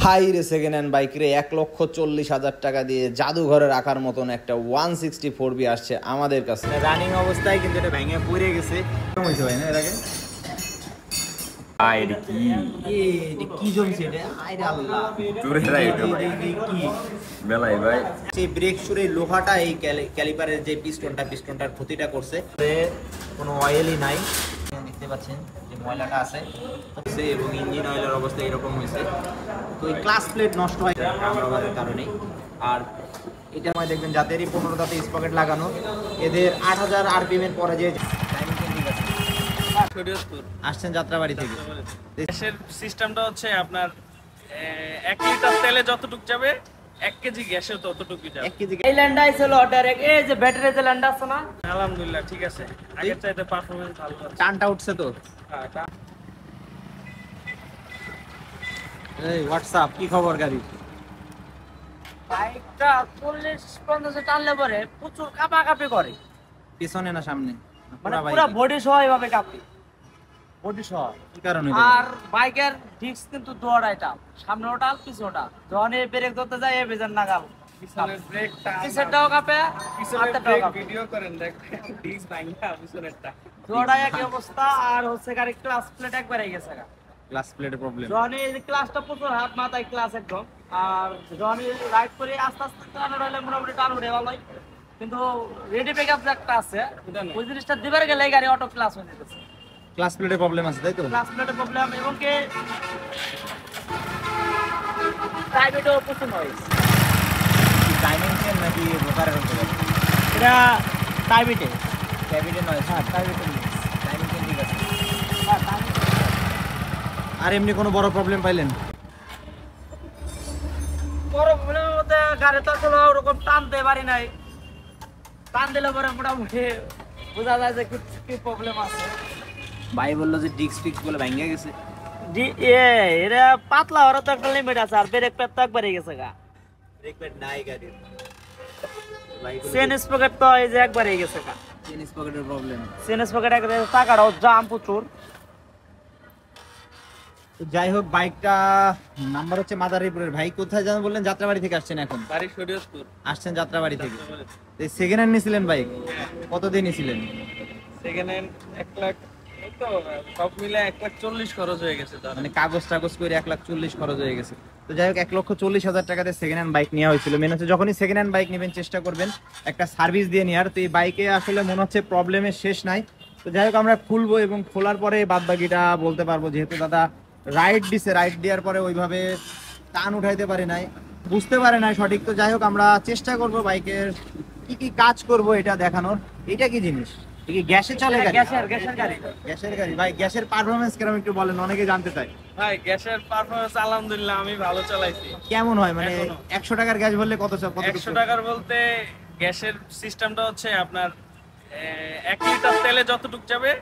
High রে second hand bike রে 1,40,000 টাকা দিয়ে জাদুঘরে রাখার মতন একটা 164B আসছে আমাদের কাছে। রানিং অবস্থায় কিন্তু এটা ভেঙে পড়ে গেছে। কেমন হয়েছে ভাই না এর আগে? কি জমছে এটা? আইরে আল্লাহ তোরে রাইট কি বেলাই ভাই সেই ব্রেক শুরে লোহাটা এই ক্যালিপারের যে পিস্টনটার ক্ষতিটা করছে। কোনো অয়েলই নাই, দেখতে পাচ্ছেন যে ময়লাটা আছে এবং ইঞ্জিন অয়েলের অবস্থা এরকম হয়েছে। তো এই ক্লাস প্লেট নষ্ট হয় রাবারের কারণে। আর এটা আমায় দেখবেন যাদেরই 15টাতে স্পকেট লাগানো, এদের 8000 RPM এর পরে যে আসছেন যাত্রাবাড়ি থেকে। গ্যাসের সিস্টেমটা হচ্ছে আপনার 1 লিটার তেলে যতটুকু যাবে 1 কেজি গ্যাসে ততটুকু যাবে। 1 কেজি এই ল্যান্ডা আইছিল ডাইরেক্ট এই যে ব্যাটারি যে ল্যান্ডা আছে না, আলহামদুলিল্লাহ ঠিক আছে, আগের চাইতে পারফরম্যান্স ভালো আছে। টানটা উঠছে তো। হ্যাঁ, এই হোয়াটসঅ্যাপ কি খবর গাড়ি? বাইকটা 40-50 টানলে পরে প্রচুর কাঁপাকাঁপি করে, পিছনে না সামনে? মানে পুরো বডি সহ এভাবে কাঁপে, বডি সহ। কি কারণে? আর বাইকের ডিস্ক কিন্তু দুয়ারাই টাপ, সামনে ওটাল পিছনে ওটা, যখন এই ব্রেক ধরতে যায় এই বেজার নাগাল পিছনের ব্রেকটা পিছনেরটাও কাঁপে, পিছনের হাতটাও ব্রেক কাঁপে, ভিডিও করেন দেখেন ডিস ভাঙা পিছনেরটা দুয়ারাই একই অবস্থা। আর হচ্ছে গাড়ি ক্লাস প্লেট একবারে গেছে, ক্লাস প্লেটের প্রবলেম। যখন এই ক্লাসটা প্রচুর হাত মাথায় ক্লাস একদম। আর যখন রাইড করে আস্তে আস্তে টানো হলে মোটামুটি টান উঠে ভালোই, কিন্তু রেডি ব্যাকআপ যে একটা আছে ওই জিনিসটা দিবার গেলে গাড়ি অটো ক্লাস হয়ে যেতেছে। ক্লাস প্লেটের প্রবলেম আছে তাই তো? ক্লাস প্লেটের প্রবলেম এবং কি প্রাইভেটও প্রচুর নয়েজ। টাইমিং চেন নাকি ব্রোকারের হতে পারে? এটা প্রাইভেটে ক্যাবিনে নয়। হ্যাঁ প্রাইভেটে টাইমিং চেন ঠিক আছে। হ্যাঁ প্রাইভেটে। আর এমনি কোনো বড় প্রবলেম পাইলেন? বড় প্রবলেমের মধ্যে গাড়ি তো আসলে ওরকম টানতে পারি নাই, টান দিলে পরে মোটামুটি বোঝা যায় যে কি প্রবলেম আছে। ভাই বললো যে ডিস্ক ফিক্স বলে ভেঙে গেছে। এরা পাতলা ওরা তো একটা লিমিট আছে, আর ব্রেক প্যাড তো একবারে গেছে গা, ব্রেক প্যাড নাই গাড়ির। চেন স্পকেট তো এই যে একবারে গেছে গা, চেন স্পকেটের প্রবলেম। চেন স্পকেট একবারে টাকাটাও জাম প্রচুর। তো যাই হোক, বাইকটা নাম্বার হচ্ছে মাদারীপুরের। ভাই কোথায় যান বললেন? যাত্রাবাড়ি থেকে আসছেন এখন? বাড়ি শরীয়তপুর। আসছেন যাত্রাবাড়ি থেকে। সেকেন্ড হ্যান্ড নিয়েছিলেন বাইক? কত দিয়ে নিয়েছিলেন? সেকেন্ড হ্যান্ড 1 লাখ, এই তো সব মিলে 1,40,000 খরচ হয়ে গেছে তার। মানে কাগজ টাগজ করে 1,40,000 খরচ হয়ে গেছে। তো যাই হোক, 1,40,000 টাকাতে সেকেন্ড হ্যান্ড বাইক নেওয়া হয়েছিল। মেন হচ্ছে যখনই সেকেন্ড হ্যান্ড বাইক নেবেন চেষ্টা করবেন একটা সার্ভিস দিয়ে নেওয়ার। তো এই বাইকে আসলে মনে হচ্ছে প্রবলেমের শেষ নাই। তো যাই হোক, আমরা খুলবো এবং খোলার পরে বাদ বাকিটা বলতে পারবো, যেহেতু দাদা রাইড দিছে, রাইড দেওয়ার পরে ওইভাবে টান উঠাইতে পারে নাই, বুঝতে পারে নাই সঠিক। তো যাই হোক, আমরা চেষ্টা করব বাইকের কি কি কাজ করব এটা দেখানোর। এটা কি জিনিস? কি গ্যাসে চলে গাড়ি? গ্যাসের গাড়ি। গ্যাসের গাড়ি। ভাই গ্যাসের পারফরম্যান্স কেমন একটু বলেন, অনেকে জানতে চায়। ভাই গ্যাসের পারফরম্যান্স আলহামদুলিল্লাহ আমি ভালো চালাইছি। কেমন হয় মানে এখনো। 100 টাকার গ্যাস ভরলে কত 100 টাকার বলতে গ্যাসের সিস্টেমটা হচ্ছে আপনার 1 লিটার তেলে যতটুকু যাবে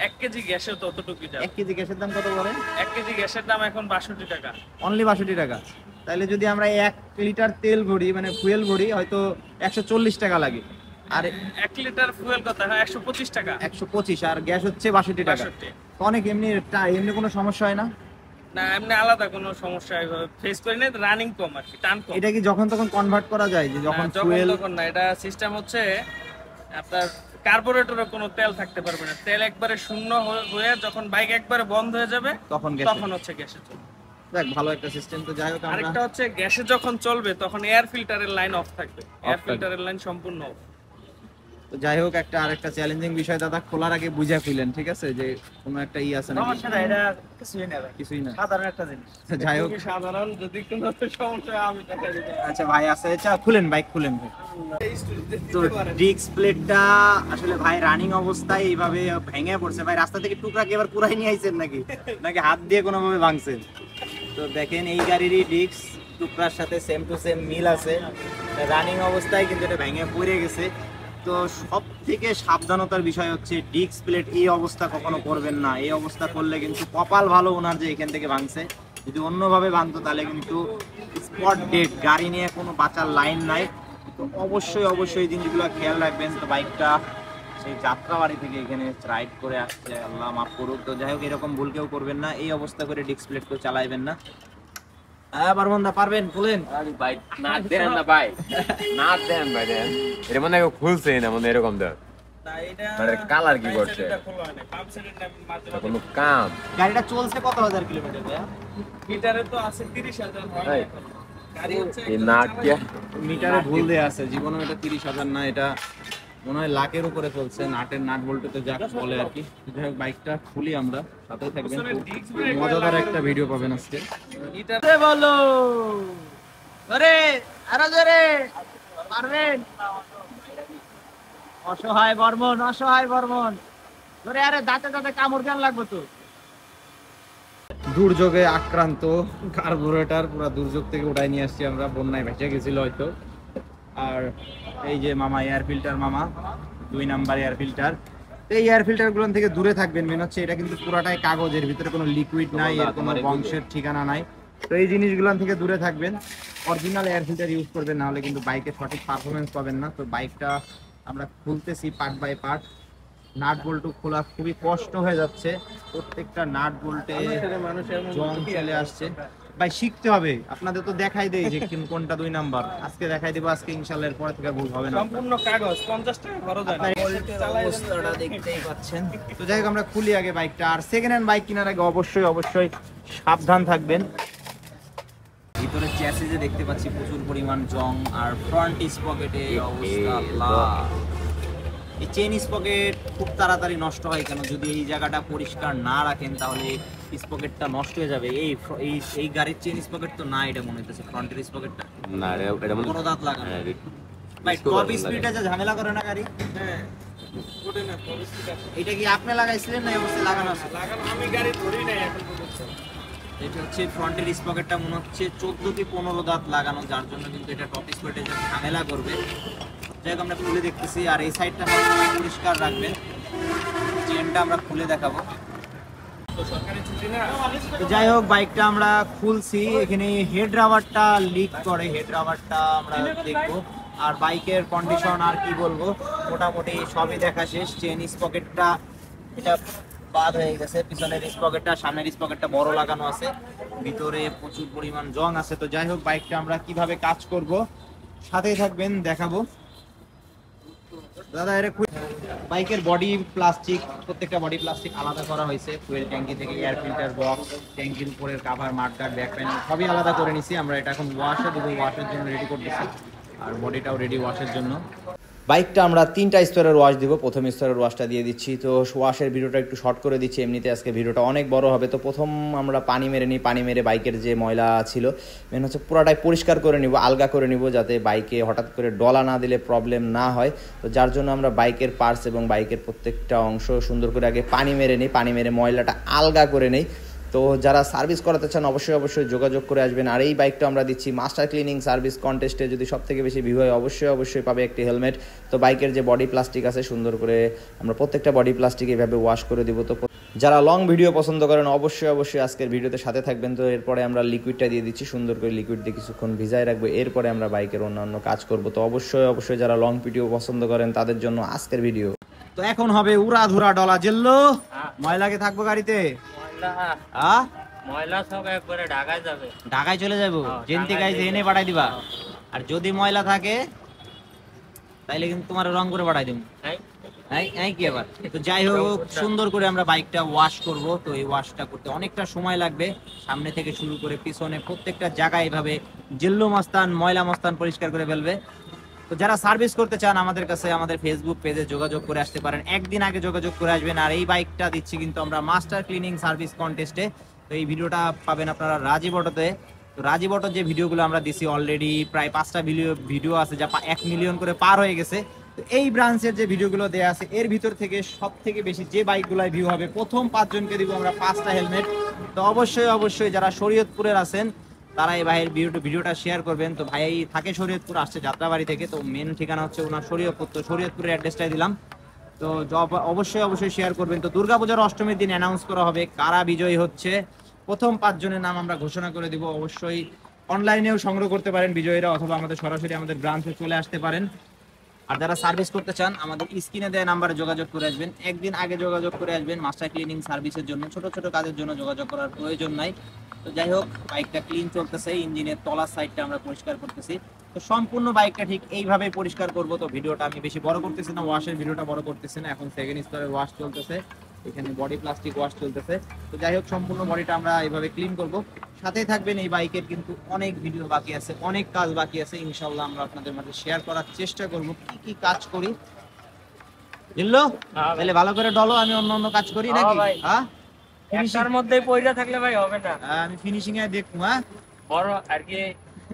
1 কেজি গ্যাসে ততটুকু যাবে। 1 কেজি গ্যাসের দাম কত বলেন? 1 কেজি গ্যাসের দাম এখন 62 টাকা। অনলি 62 টাকা। তাহলে যদি আমরা 1 লিটার তেল ভরি মানে ফুয়েল ভরি, হয়তো 140 টাকা লাগে। আর 1 লিটার ফুয়েল কত হয়? 125 টাকা। 125, আর গ্যাস হচ্ছে 62 টাকা। 62। তো অনেক এমনি কোনো সমস্যা হয় না? না এমনি আলাদা কোনো সমস্যা ফেস করি না, রানিং কম আর কি, টান কম। এটা কি যখন তখন কনভার্ট করা যায় যে যখন না, যখন ফুয়েল? তখন না, এটা সিস্টেম হচ্ছে আপনার কার্বোরেটরে কোনো তেল থাকতে পারবে না, তেল একবারে শূন্য হয়ে যখন বাইক একবারে বন্ধ হয়ে যাবে তখন হচ্ছে গ্যাসে চলবে। দেখ ভালো একটা সিস্টেম। তো যাই হোক, আরেকটা হচ্ছে গ্যাসে যখন চলবে তখন এয়ার ফিল্টারের লাইন অফ থাকবে, এয়ার ফিল্টারের লাইন সম্পূর্ণ অফ। তো যাই হোক, আরেকটা চ্যালেঞ্জিং বিষয় দাদা, খোলার আগে বুঝা খুলেন, ঠিক আছে, যে কোনো একটা আছে না? সমস্যা নাই, এটা কিছুই না ভাই, কিছুই না, সাধারণ একটা জিনিস। যাই হোক। খুবই সাধারণ, যদি কোনো সমস্যা হয় আমি টাকা দিতে পারি। আচ্ছা ভাই আছে, খুলেন বাইক খুলেন ভাই। তো ডিস্ক প্লেটটা আসলে ভাই রানিং অবস্থায় এইভাবে ভেঙে পড়ছে। ভাই রাস্তা থেকে টুকরা কি এবার পুরাই নিয়ে আইছেন নাকি নাকি হাত দিয়ে কোনোভাবে ভাঙছেন? তো দেখেন এই গাড়িরই ডিস্ক টুকরার সাথে সেম টু সেম মিল আছে। রানিং অবস্থায় কিন্তু এটা ভেঙে পড়ে গেছে। তো সব থেকে সাবধানতার বিষয় হচ্ছে ডিস্ক প্লেট এই অবস্থা কখনো করবেন না। এই অবস্থা করলে কিন্তু কপাল ভালো ওনার যে এখান থেকে ভাঙছে, যদি অন্যভাবে ভাঙতো তাহলে কিন্তু স্পট ডেড, গাড়ি নিয়ে কোনো বাঁচার লাইন নাই। তো অবশ্যই এই জিনিসগুলো খেয়াল রাখবেন। তো বাইকটা সেই যাত্রাবাড়ি থেকে এখানে রাইড করে আসছে, আল্লাহ মাফ করুক। তো যাই হোক, এরকম ভুল কেউ করবেন না, এই অবস্থা করে ডিস্ক প্লেট কেউ চালাইবেন না। হ্যাঁ বারমন্দা পারবেন, খুলেন। ভাই না দেন না ভাই, না দেন ভাই, দেন এটা মনে হয় খুলছে না, মনে হয় এরকম দেন। না এটা মানে কালার কি করছে? এটা খোলা হয় না, পাম্প সেটের মাঝে মাঝে কোনো কাম গাড়িটা চলছে কত হাজার কিলোমিটার ভাইয়া? মিটারে তো আছে 30,000 হয় না এই, এখন। গাড়ি হচ্ছে এই নাট কে মিটারে ভুল দেয়া আছে, জীবনে এটা 30,000 না, এটা মনে হয় লাখের উপরে চলছে। নাটের নাট বল্টুতে যা বলে আর কি। যাই হোক বাইকটা খুলি আমরা, সাথে থাকবেন, খুব মজাদার একটা ভিডিও পাবেন আজকে। এটা বলো আরে আরো জোরে পারবেন। অসহায় বর্মন, অসহায় বর্মন ধরে, আরে দাঁতে দাঁতে কামড় কেন লাগবে তো। দুর্যোগে আক্রান্ত কার্বোরেটর পুরো দুর্যোগ থেকে উঠাই নিয়ে আসছি আমরা, বন্যায় ভেসে গেছিল হয়তো। আর এই যে মামা এয়ার ফিল্টার, মামা 2 নাম্বার এয়ার ফিল্টার। এই এয়ার ফিল্টার গুলো থেকে দূরে থাকবেন, মেন হচ্ছে এটা কিন্তু পুরাটাই কাগজের ভিতরে, কোনো লিকুইড নাই, এর কোনো বংশের ঠিকানা নাই। তো এই জিনিসগুলো থেকে দূরে থাকবেন, অরিজিনাল এয়ার ফিল্টার ইউজ করবেন, না হলে কিন্তু বাইকে সঠিক পারফরমেন্স পাবেন না। তো বাইকটা আমরা খুলতেছি পার্ট বাই পার্ট। নাট বল্টু খোলা খুবই কষ্ট হয়ে যাচ্ছে, প্রত্যেকটা নাট বল্টে জং চলে আসছে। ভাই শিখতে হবে, আপনাদের তো দেখাই দেই যে কোনটা 2 নাম্বার, আজকে দেখাই দেবো, আজকে ইনশাআল্লাহ এর পরে থেকে ভুল হবে না। সম্পূর্ণ কাগজ 50 টাকা খরচ হয় না। অবস্থাটা দেখতেই পাচ্ছেন। তো যাই হোক আমরা খুলি আগে বাইকটা। আর সেকেন্ড হ্যান্ড বাইক কেনার আগে অবশ্যই অবশ্যই সাবধান থাকবেন। ভিতরে চ্যাসিসে দেখতে পাচ্ছি প্রচুর পরিমাণ জং, আর ফ্রন্ট স্পকেটে অবস্থা আল্লাহ। এই চেন স্পকেট খুব তাড়াতাড়ি নষ্ট হয় কেন, যদি এই জায়গাটা পরিষ্কার না রাখেন তাহলে স্পকেটটা নষ্ট হয়ে যাবে। এই গাড়ির চেন স্পকেট তো না, এটা মনে হচ্ছে ফ্রন্টের স্পকেটটা না এটা মনে বড় দাঁত লাগানো। হ্যাঁ, ভাই টপ স্পিডে যা ঝামেলা করে না গাড়ি। হ্যাঁ ওটা না পরিস্থিতি এটা কি আপনি লাগাইছিলেন না অবশ্যই লাগানো আছে? লাগানো আমি গাড়ি ধরি নাই এখন পর্যন্ত। এটা হচ্ছে ফ্রন্টের স্পকেটটা মনে হচ্ছে 14 কি 15 দাঁত লাগানো, যার জন্য কিন্তু এটা টপ স্পকেটে যে ঝামেলা করবে। যাই হোক আমরা খুলে দেখতেছি, আর এই সাইডটা সবসময় পরিষ্কার রাখবেন। চেনটা আমরা খুলে দেখাবো। তো সরকারি ছুটি না। তো যাই হোক বাইকটা আমরা খুলছি, এখানে হেড রাবারটা লিক করে, হেড রাবারটা আমরা দেখবো। আর বাইকের কন্ডিশন আর কি বলবো, মোটামুটি সবই দেখা শেষ। চেন স্পকেটটা এটা বাদ হয়ে গেছে, পিছনের স্পকেটটা, সামনের স্পকেটটা বড় লাগানো আছে, ভিতরে প্রচুর পরিমাণ জং আছে। তো যাই হোক বাইকটা আমরা কিভাবে কাজ করব সাথেই থাকবেন, দেখাবো। দাদা এটা বাইকের বডি প্লাস্টিক, প্রত্যেকটা বডি প্লাস্টিক আলাদা করা হয়েছে। ফুয়েল ট্যাঙ্কি থেকে এয়ার ফিল্টার বক্স, ট্যাঙ্কির উপরের কাভার, মাডগার্ড, ব্যাক প্যানেল সবই আলাদা করে নিছি আমরা। এটা এখন ওয়াশে দেবো, ওয়াশের জন্য রেডি করতেছি, আর বডিটাও রেডি ওয়াশের জন্য। বাইকটা আমরা 3টা স্তরের ওয়াশ দিব, প্রথম স্তরের ওয়াশটা দিয়ে দিচ্ছি। তো ওয়াশের ভিডিওটা একটু শর্ট করে দিচ্ছি, এমনিতে আজকে ভিডিওটা অনেক বড় হবে। তো প্রথম আমরা পানি মেরে নিই, পানি মেরে বাইকের যে ময়লা ছিল মেন হচ্ছে পুরাটাই পরিষ্কার করে নিব, আলগা করে নিব, যাতে বাইকে হঠাৎ করে ডলা না দিলে প্রবলেম না হয়। তো যার জন্য আমরা বাইকের পার্টস এবং বাইকের প্রত্যেকটা অংশ সুন্দর করে আগে পানি মেরে নিই, পানি মেরে ময়লাটা আলগা করে নেই। তো যারা সার্ভিস করাতে চান অবশ্যই অবশ্যই যোগাযোগ করে আসবেন। আর এই বাইকটা আমরা দিচ্ছি মাস্টার ক্লিনিং সার্ভিস কন্টেস্টে, যদি সব থেকে বেশি ভিউ হয় অবশ্যই অবশ্যই পাবে একটি হেলমেট। তো বাইকের যে বডি প্লাস্টিক আছে সুন্দর করে আমরা প্রত্যেকটা বডি প্লাস্টিক এইভাবে ওয়াশ করে দিব। তো যারা লং ভিডিও পছন্দ করেন অবশ্যই অবশ্যই আজকের ভিডিওতে সাথে থাকবেন। তো এরপরে আমরা লিকুইডটা দিয়ে দিচ্ছি, সুন্দর করে লিকুইড দিয়ে কিছুক্ষণ ভিজায় রাখবো, এরপরে আমরা বাইকের অন্যান্য কাজ করব। তো অবশ্যই অবশ্যই যারা লং ভিডিও পছন্দ করেন তাদের জন্য আজকের ভিডিও। তো এখন হবে উড়াধুরা ডলা জেললো, ময়লাকে থাকবো গাড়িতে, ময়লা সব একবারে ঢাকায় যাবে, ঢাকায় চলে যাবো, জেনতে গাইছে এনে পাঠাই দিবা। আর যদি ময়লা থাকে তাইলে কিন্তু তোমার রং করে পাঠাই দিব। কি আবার। তো যাই হোক সুন্দর করে আমরা বাইকটা ওয়াশ করব। তো এই ওয়াশটা করতে অনেকটা সময় লাগবে, সামনে থেকে শুরু করে পিছনে প্রত্যেকটা জায়গায় এভাবে জেল্লো মস্তান, ময়লা মস্তান পরিষ্কার করে ফেলবে। তো যারা সার্ভিস করতে চান আমাদের কাছে আমাদের ফেসবুক পেজে যোগাযোগ করে আসতে পারেন, একদিন আগে যোগাযোগ করে আসবেন। আর এই বাইকটা দিচ্ছি কিন্তু আমরা মাস্টার ক্লিনিং সার্ভিস কন্টেস্টে। তো এই ভিডিওটা পাবেন আপনারা রাজীব অটোতে। তো রাজীব অটোর যে ভিডিওগুলো আমরা দিছি অলরেডি প্রায় 5টা ভিডিও আছে যা 1 মিলিয়ন করে পার হয়ে গেছে। তো এই ব্রাঞ্চের যে ভিডিওগুলো দেওয়া আছে এর ভিতর থেকে সব থেকে বেশি যে বাইকগুলোয় ভিউ হবে প্রথম 5 জনকে দিব আমরা 5টা হেলমেট। তো অবশ্যই অবশ্যই যারা শরীয়তপুরের আছেন তারা এই ভাইয়ের ভিডিওটা শেয়ার করবেন। তো ভাই থাকে শরীয়তপুর, আসছে যাত্রাবাড়ি থেকে, তো মেন ঠিকানা হচ্ছে ওনার শরীয়তপুর। তো শরীয়তপুরের অ্যাড্রেসটাই দিলাম, তো অবশ্যই অবশ্যই শেয়ার করবেন। তো দুর্গাপূজার অষ্টমীর দিন অ্যানাউন্স করা হবে কারা বিজয়ী হচ্ছে, প্রথম 5 জনের নাম আমরা ঘোষণা করে দিব। অবশ্যই অনলাইনেও সংগ্রহ করতে পারেন বিজয়ীরা, অথবা আমাদের সরাসরি আমাদের ব্রাঞ্চে চলে আসতে পারেন। আর যারা সার্ভিস করতে চান আমাদের স্ক্রিনে দেওয়া নাম্বারে যোগাযোগ করে আসবেন, একদিন আগে যোগাযোগ করে আসবেন। মাস্টার ক্লিনিং সার্ভিসের জন্য, ছোট ছোট কাজের জন্য যোগাযোগ করার প্রয়োজন নাই। তো যাই হোক, বাইকটা ক্লিন চলতেছে, ইঞ্জিনের তলার সাইডটা আমরা পরিষ্কার করতেছি। তো সম্পূর্ণ বাইকটা ঠিক এইভাবে পরিষ্কার করব। তো ভিডিওটা আমি বেশি বড় করতেছি না, ওয়াশের ভিডিওটা বড় করতেছি না, এখন সেকেন্ড স্তরের ওয়াশ চলতেছে, এখানে বডি প্লাস্টিক ওয়াশ চলতেছে। তো যাই হোক, সম্পূর্ণ বডিটা আমরা এইভাবে ক্লিন করব। সাথেই থাকবেন, এই বাইকের কিন্তু অনেক ভিডিও বাকি আছে, অনেক কাজ বাকি আছে, ইনশাল্লাহ আমরা আপনাদের মাঝে শেয়ার করার চেষ্টা করব কি কি কাজ করি। বুঝলো? তাহলে ভালো করে ডলো, আমি অন্য অন্য কাজ করি নাকি? হ্যাঁ, একটার মধ্যেই পয়সা থাকলে ভাই হবে না। আমি ফিনিশিং এ দেখবো। হ্যাঁ, বড় আর কি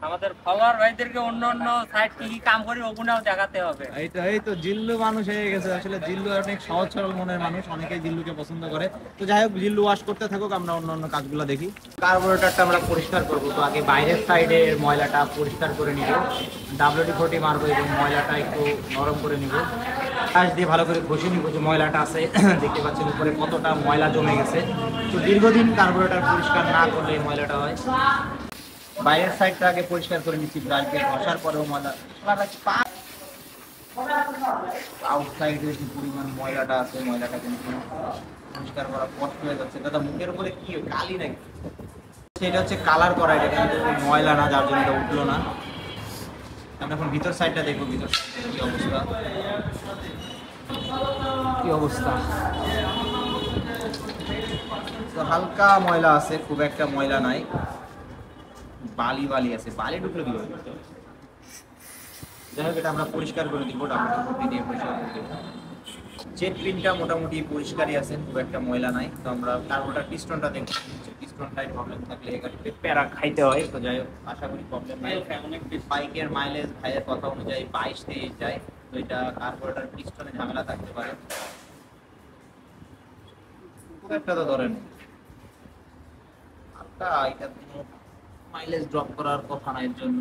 আমাদের ফলোয়ার ভাইদেরকে অন্য অন্য সাইড কি কি কাম করি ওগুলোও দেখাতে হবে। এই তো জিল্লু মানুষ হয়ে গেছে। আসলে জিল্লু অনেক সহজ সরল মনের মানুষ, অনেকেই জিল্লুকে পছন্দ করে। তো যাই হোক, জিল্লু ওয়াশ করতে থাকুক, আমরা অন্য অন্য কাজগুলো দেখি। কার্বোরেটরটা আমরা পরিষ্কার করবো। তো আগে বাইরের সাইডের ময়লাটা পরিষ্কার করে নিব, WD-40 মারবো এবং ময়লাটা একটু নরম করে নিব। কাজ দিয়ে ভালো করে ঘষে নিব যে ময়লাটা আছে। দেখতে পাচ্ছেন উপরে কতটা ময়লা জমে গেছে। তো দীর্ঘদিন কার্বোরেটর পরিষ্কার না করলে এই ময়লাটা হয়। বাইরের সাইডটা আগে পরিষ্কার করে নিচ্ছি, ব্রাশ দিয়ে ঘষার পরেও ময়লা। আউটসাইডে যে পরিমাণ ময়লাটা আছে, ময়লাটা কিন্তু পরিষ্কার করা কষ্ট হয়ে যাচ্ছে। দাদা, মুখের উপরে কি কালি নাকি? সেটা হচ্ছে কালার করা, এটা কিন্তু ময়লা না, যার জন্য এটা উঠলো না। আমরা এখন ভিতর সাইডটা দেখবো, ভিতর কি অবস্থা। কি অবস্থা? তো হালকা ময়লা আছে, খুব একটা ময়লা নাই। বালি বালি আছে, বালি ঢুকলে কি হবে? যাই হোক, এটা আমরা পরিষ্কার করে দিব, WD-40 দিয়ে পরিষ্কার করে দিব। জেট পিনটা মোটামুটি পরিষ্কারই আছে, খুব একটা ময়লা নাই। তো আমরা কার্বোরেটর পিস্টনটা দেখব, পিস্টনটাই প্রবলেম থাকলে এই গাড়িতে প্যারা খাইতে হয়। তো যাই হোক, আশা করি প্রবলেম নাই। বাইকের মাইলেজ ভাইয়ের কথা অনুযায়ী 22-23 যায়। তো এটা কার্বোরেটর পিস্টনে ঝামেলা থাকতে পারে, খুব একটা তো ধরেন হালকা, এটা মাইলেজ ড্রপ করার কথা না, এর জন্য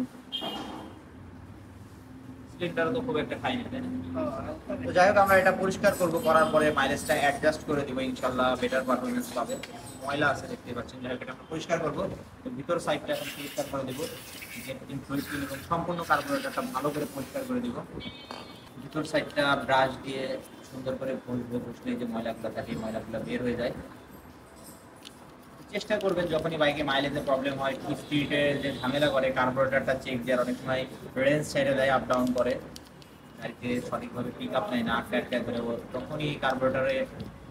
সিলিন্ডার তো খুব একটা খাই না, তাই না? তো যাই হোক, আমরা এটা পরিষ্কার করব, করার পরে মাইলেজটা অ্যাডজাস্ট করে দিব, ইনশাআল্লাহ বেটার পারফরমেন্স পাবে। ময়লা আছে দেখতে পাচ্ছেন, যাই হোক এটা আমরা পরিষ্কার করব। তো ভিতর সাইডটা এখন পরিষ্কার করে দেব, এবং সম্পূর্ণ কার্বোরেটরটা ভালো করে পরিষ্কার করে দিব। ভিতর সাইডটা ব্রাশ দিয়ে সুন্দর করে ঘষবো, ঘষলে যে ময়লাগুলো থাকে এই ময়লাগুলো বের হয়ে যায়। চেষ্টা করবেন যখনই বাইকে মাইলেজের প্রবলেম হয়, স্পিডে যে ঝামেলা করে, কার্বোরেটরটা চেক দেওয়ার, অনেক সময় রেঞ্জ ছেড়ে দেয়, আপ ডাউন করে, আর কি সঠিকভাবে পিক আপ নেয় না, আটকা করে, তখনই কার্বোরেটরে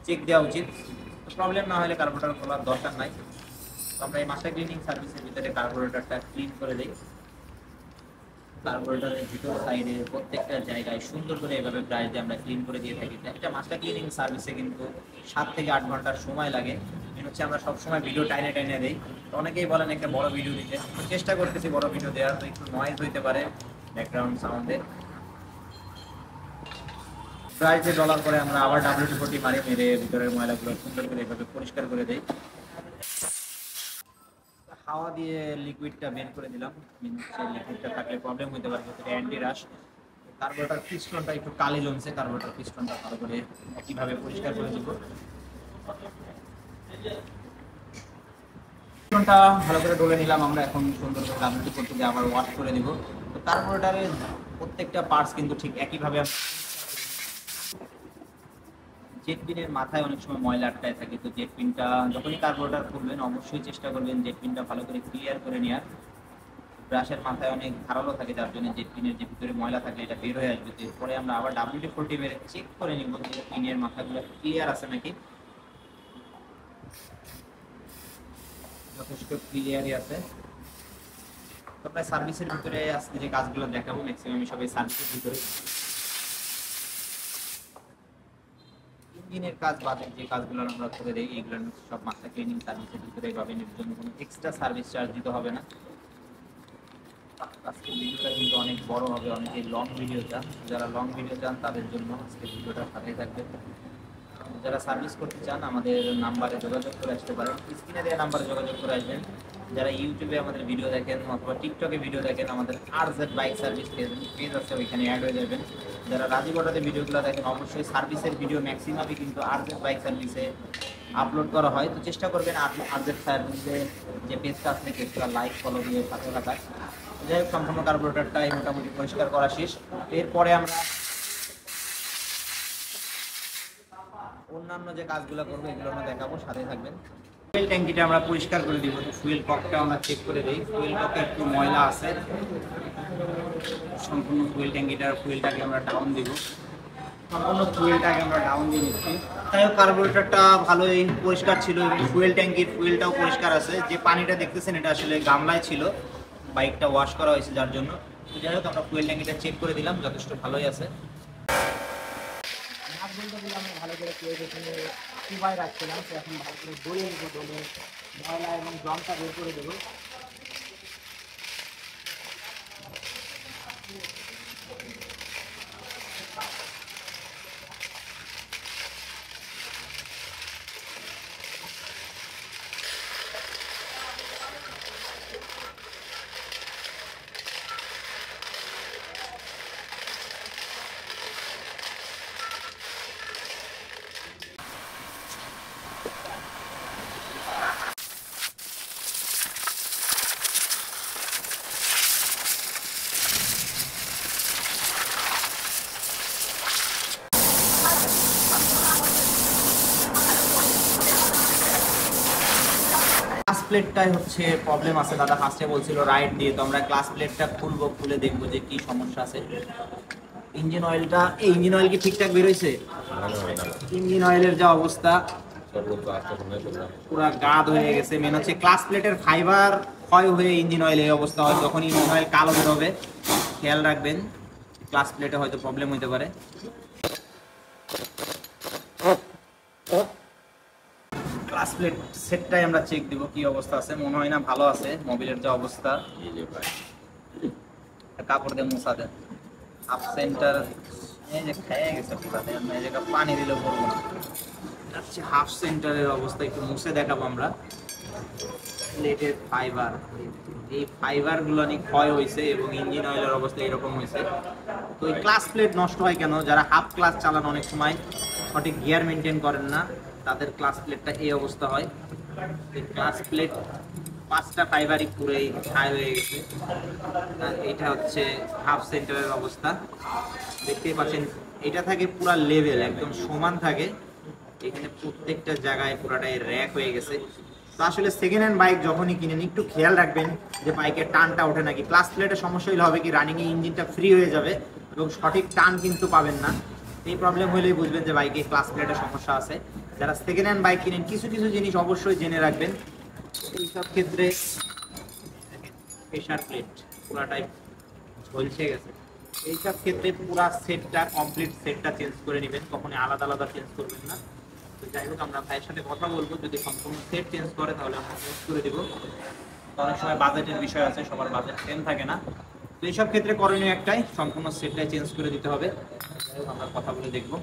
চেক দেওয়া উচিত। প্রবলেম না হলে কার্বোরেটর খোলার দরকার নাই। তো আমরা এই মাস্টার ক্লিনিং সার্ভিসের ভিতরে কার্বোরেটরটা ক্লিন করে দিই। কার্বোরেটরের ভিতর সাইডে প্রত্যেকটা জায়গায় সুন্দর করে এভাবে ব্রাশ দিয়ে আমরা ক্লিন করে দিয়ে থাকি। একটা মাস্টার ক্লিনিং সার্ভিসে কিন্তু 7 থেকে 8 ঘন্টার সময় লাগে। হচ্ছে আমরা সবসময় ভিডিও টাইনে টাইনে দিই। তো অনেকেই বলেন একটা বড় ভিডিও দিতে, চেষ্টা করতেছি বড় ভিডিও দেওয়ার। তো একটু নয়েজ হইতে পারে ব্যাকগ্রাউন্ড সাউন্ডে। ব্রাশ দিয়ে ডলার পরে আমরা আবার WD-40 মারি, মেরে ভিতরের ময়লাগুলো সুন্দর করে এভাবে পরিষ্কার করে দিই। হাওয়া দিয়ে লিকুইডটা বের করে দিলাম, লিকুইডটা থাকলে প্রবলেম হতে পারে, ভিতরে অ্যান্টি রাশ। কার্বোরেটর পিস্টনটা একটু কালি জমছে, কার্বোরেটর পিস্টনটা ভালো করে কিভাবে পরিষ্কার করে দিব। পিস্টনটা ভালো করে ডলে নিলাম আমরা, এখন সুন্দর করে WD-40 দিয়ে আবার ওয়াশ করে দিব। তো কার্বোরেটরের প্রত্যেকটা পার্টস কিন্তু ঠিক একইভাবে। জেট পিনের মাথায় অনেক সময় ময়লা আটকায় থাকে। তো জেট পিনটা যখনই কার্বোরেটর খুলবেন অবশ্যই চেষ্টা করবেন জেট পিনটা ভালো করে ক্লিয়ার করে নেওয়ার। ব্রাশের মাথায় অনেক ধারালো থাকে, যার জন্য জেট পিনের যে ভিতরে ময়লা থাকে এটা বের হয়ে আসবে। এরপরে আমরা আবার WD-40 মেরে চেক করে নিব যে পিনের মাথাগুলো ক্লিয়ার আছে নাকি। যথেষ্ট ক্লিয়ারই আছে। তো আমরা সার্ভিসের ভিতরে আজকে যে কাজগুলো দেখাবো ম্যাক্সিমাম সবাই সার্ভিসের ভিতরে। ইঞ্জিনের কাজ বাদে যে কাজগুলো আমরা করে দিই এইগুলো সব মাস্টার ক্লিনিং সার্ভিসের ভিতরে পাবেন, এর জন্য কোনো এক্সট্রা সার্ভিস চার্জ দিতে হবে না। আজকের ভিডিওটা কিন্তু অনেক বড় হবে, অনেকে লং ভিডিও চান। যারা লং ভিডিও চান তাদের জন্য আজকের ভিডিওটা সাথে থাকবে। যারা সার্ভিস করতে চান আমাদের নাম্বারে যোগাযোগ করে আসতে পারেন, স্ক্রিনে দেওয়া নাম্বারে যোগাযোগ করে আসবেন। যারা ইউটিউবে আমাদের ভিডিও দেখেন অথবা টিকটকে ভিডিও দেখেন, আমাদের RZ বাইক সার্ভিস পেজ আছে, ওইখানে অ্যাড হয়ে যাবেন। যারা রাজীব অটোতে ভিডিওগুলো দেখেন অবশ্যই সার্ভিসের ভিডিও ম্যাক্সিমামই কিন্তু RZ বাইক সার্ভিসে আপলোড করা হয়। তো চেষ্টা করবেন RZ সার্ভিসে যে পেজটা আছে পেজটা লাইক ফলো দিয়ে সাথে থাকার। যাই হোক, সম্পূর্ণ কার্বোরেটরটাই মোটামুটি পরিষ্কার করা শেষ। এরপরে আমরা অন্যান্য যে কাজগুলো করবো এগুলো আমরা দেখাবো, সাথে থাকবেন। ফুয়েল ট্যাঙ্কিটা আমরা পরিষ্কার করে দিব। ফুয়েল ককটা আমরা চেক করে দিই। ফুয়েল ককে একটু ময়লা আছে, সম্পূর্ণ ফুয়েল ট্যাঙ্কিটার ফুয়েলটাকে আমরা ডাউন দিব। সম্পূর্ণ ফুয়েলটাকে আমরা ডাউন দিয়ে নিচ্ছি। তাই কার্বোরেটরটা ভালোই পরিষ্কার ছিল এবং ফুয়েল ট্যাঙ্কির ফুয়েলটাও পরিষ্কার আছে। যে পানিটা দেখতেছেন এটা আসলে গামলায় ছিল, বাইকটা ওয়াশ করা হয়েছে যার জন্য। যাই হোক আমরা ফুয়েল ট্যাঙ্কিটা চেক করে দিলাম, যথেষ্ট ভালোই আছে। আমরা ভালো করে চুবাই রাখছিলাম, তো এখন ভালো করে দড়িয়ে দেবো, দলে ময়লা এবং জমটা বের করে দেবো। ক্লাস প্লেটটাই হচ্ছে প্রবলেম আছে। দাদা ফার্স্টে বলছিল রাইট দিয়ে, তো আমরা ক্লাস প্লেটটা খুলবো, খুলে দেখবো যে কি সমস্যা আছে। ইঞ্জিন অয়েলটা, এই ইঞ্জিন অয়েল কি ঠিকঠাক বের হয়েছে? ইঞ্জিন অয়েলের যা অবস্থা, পুরো গাদ হয়ে গেছে। মেন হচ্ছে ক্লাস প্লেটের ফাইবার ক্ষয় হয়ে ইঞ্জিন অয়েল এই অবস্থা হয়। যখন ইঞ্জিন অয়েল কালো বের হবে খেয়াল রাখবেন, ক্লাস প্লেটে হয়তো প্রবলেম হতে পারে। ক্লাস প্লেট সেটটাই আমরা চেক দিব কি অবস্থা আছে। মনে হয় না ভালো আছে, মোবিলের যে অবস্থা। কাপড় দিয়ে মুছা দেন। হাফ সেন্টার এই যে খেয়ে গেছে পুরাতে, এই জায়গা পানি দিলে পড়বো না। আচ্ছা, হাফ সেন্টারের অবস্থা একটু মুছে দেখাবো আমরা। প্লেটের ফাইবার, এই ফাইবার গুলো অনেক ক্ষয় হয়েছে এবং ইঞ্জিন অয়েলের অবস্থা এরকম হয়েছে। তো এই ক্লাস প্লেট নষ্ট হয় কেন? যারা হাফ ক্লাস চালান, অনেক সময় সঠিক গিয়ার মেনটেন করেন না, তাদের ক্লাস প্লেটটা এই অবস্থা হয়। ক্লাস প্লেট 5টা ফাইবারই পুরো ছাই হয়ে গেছে। এটা হচ্ছে হাফ সেন্টারের অবস্থা, দেখতেই পাচ্ছেন। এটা থাকে পুরা লেভেল, একদম সমান থাকে। এখানে প্রত্যেকটা জায়গায় পুরাটাই র্যাক হয়ে গেছে। তো আসলে সেকেন্ড হ্যান্ড বাইক যখনই কিনেন একটু খেয়াল রাখবেন যে বাইকের টানটা ওঠে নাকি। ক্লাস প্লেটের সমস্যা হলে হবে কি, রানিং এ ইঞ্জিনটা ফ্রি হয়ে যাবে এবং সঠিক টান কিন্তু পাবেন না। এই প্রবলেম হলেই বুঝবেন যে বাইকে ক্লাস প্লেটের সমস্যা আছে। যারা সেকেন্ড হ্যান্ড বাইক কিনেন কিছু কিছু জিনিস অবশ্যই জেনে রাখবেন। এইসব ক্ষেত্রে প্রেসার প্লেট পুরাটাই ঝলসে গেছে। এইসব ক্ষেত্রে পুরা সেটটা, কমপ্লিট সেটটা চেঞ্জ করে নেবেন, কখনই আলাদা আলাদা চেঞ্জ করবেন না। তো যাই হোক আমরা ভাইয়ের সাথে কথা বলবো, যদি সম্পূর্ণ সেট চেঞ্জ করে তাহলে আমরা চেঞ্জ করে দেবো। অনেক সময় বাজেটের বিষয় আছে, সবার বাজেট সেম থাকে না। তো এইসব ক্ষেত্রে করণীয় একটাই, সম্পূর্ণ সেটটাই চেঞ্জ করে দিতে হবে। যাই হোক আমরা কথা বলে দেখবো।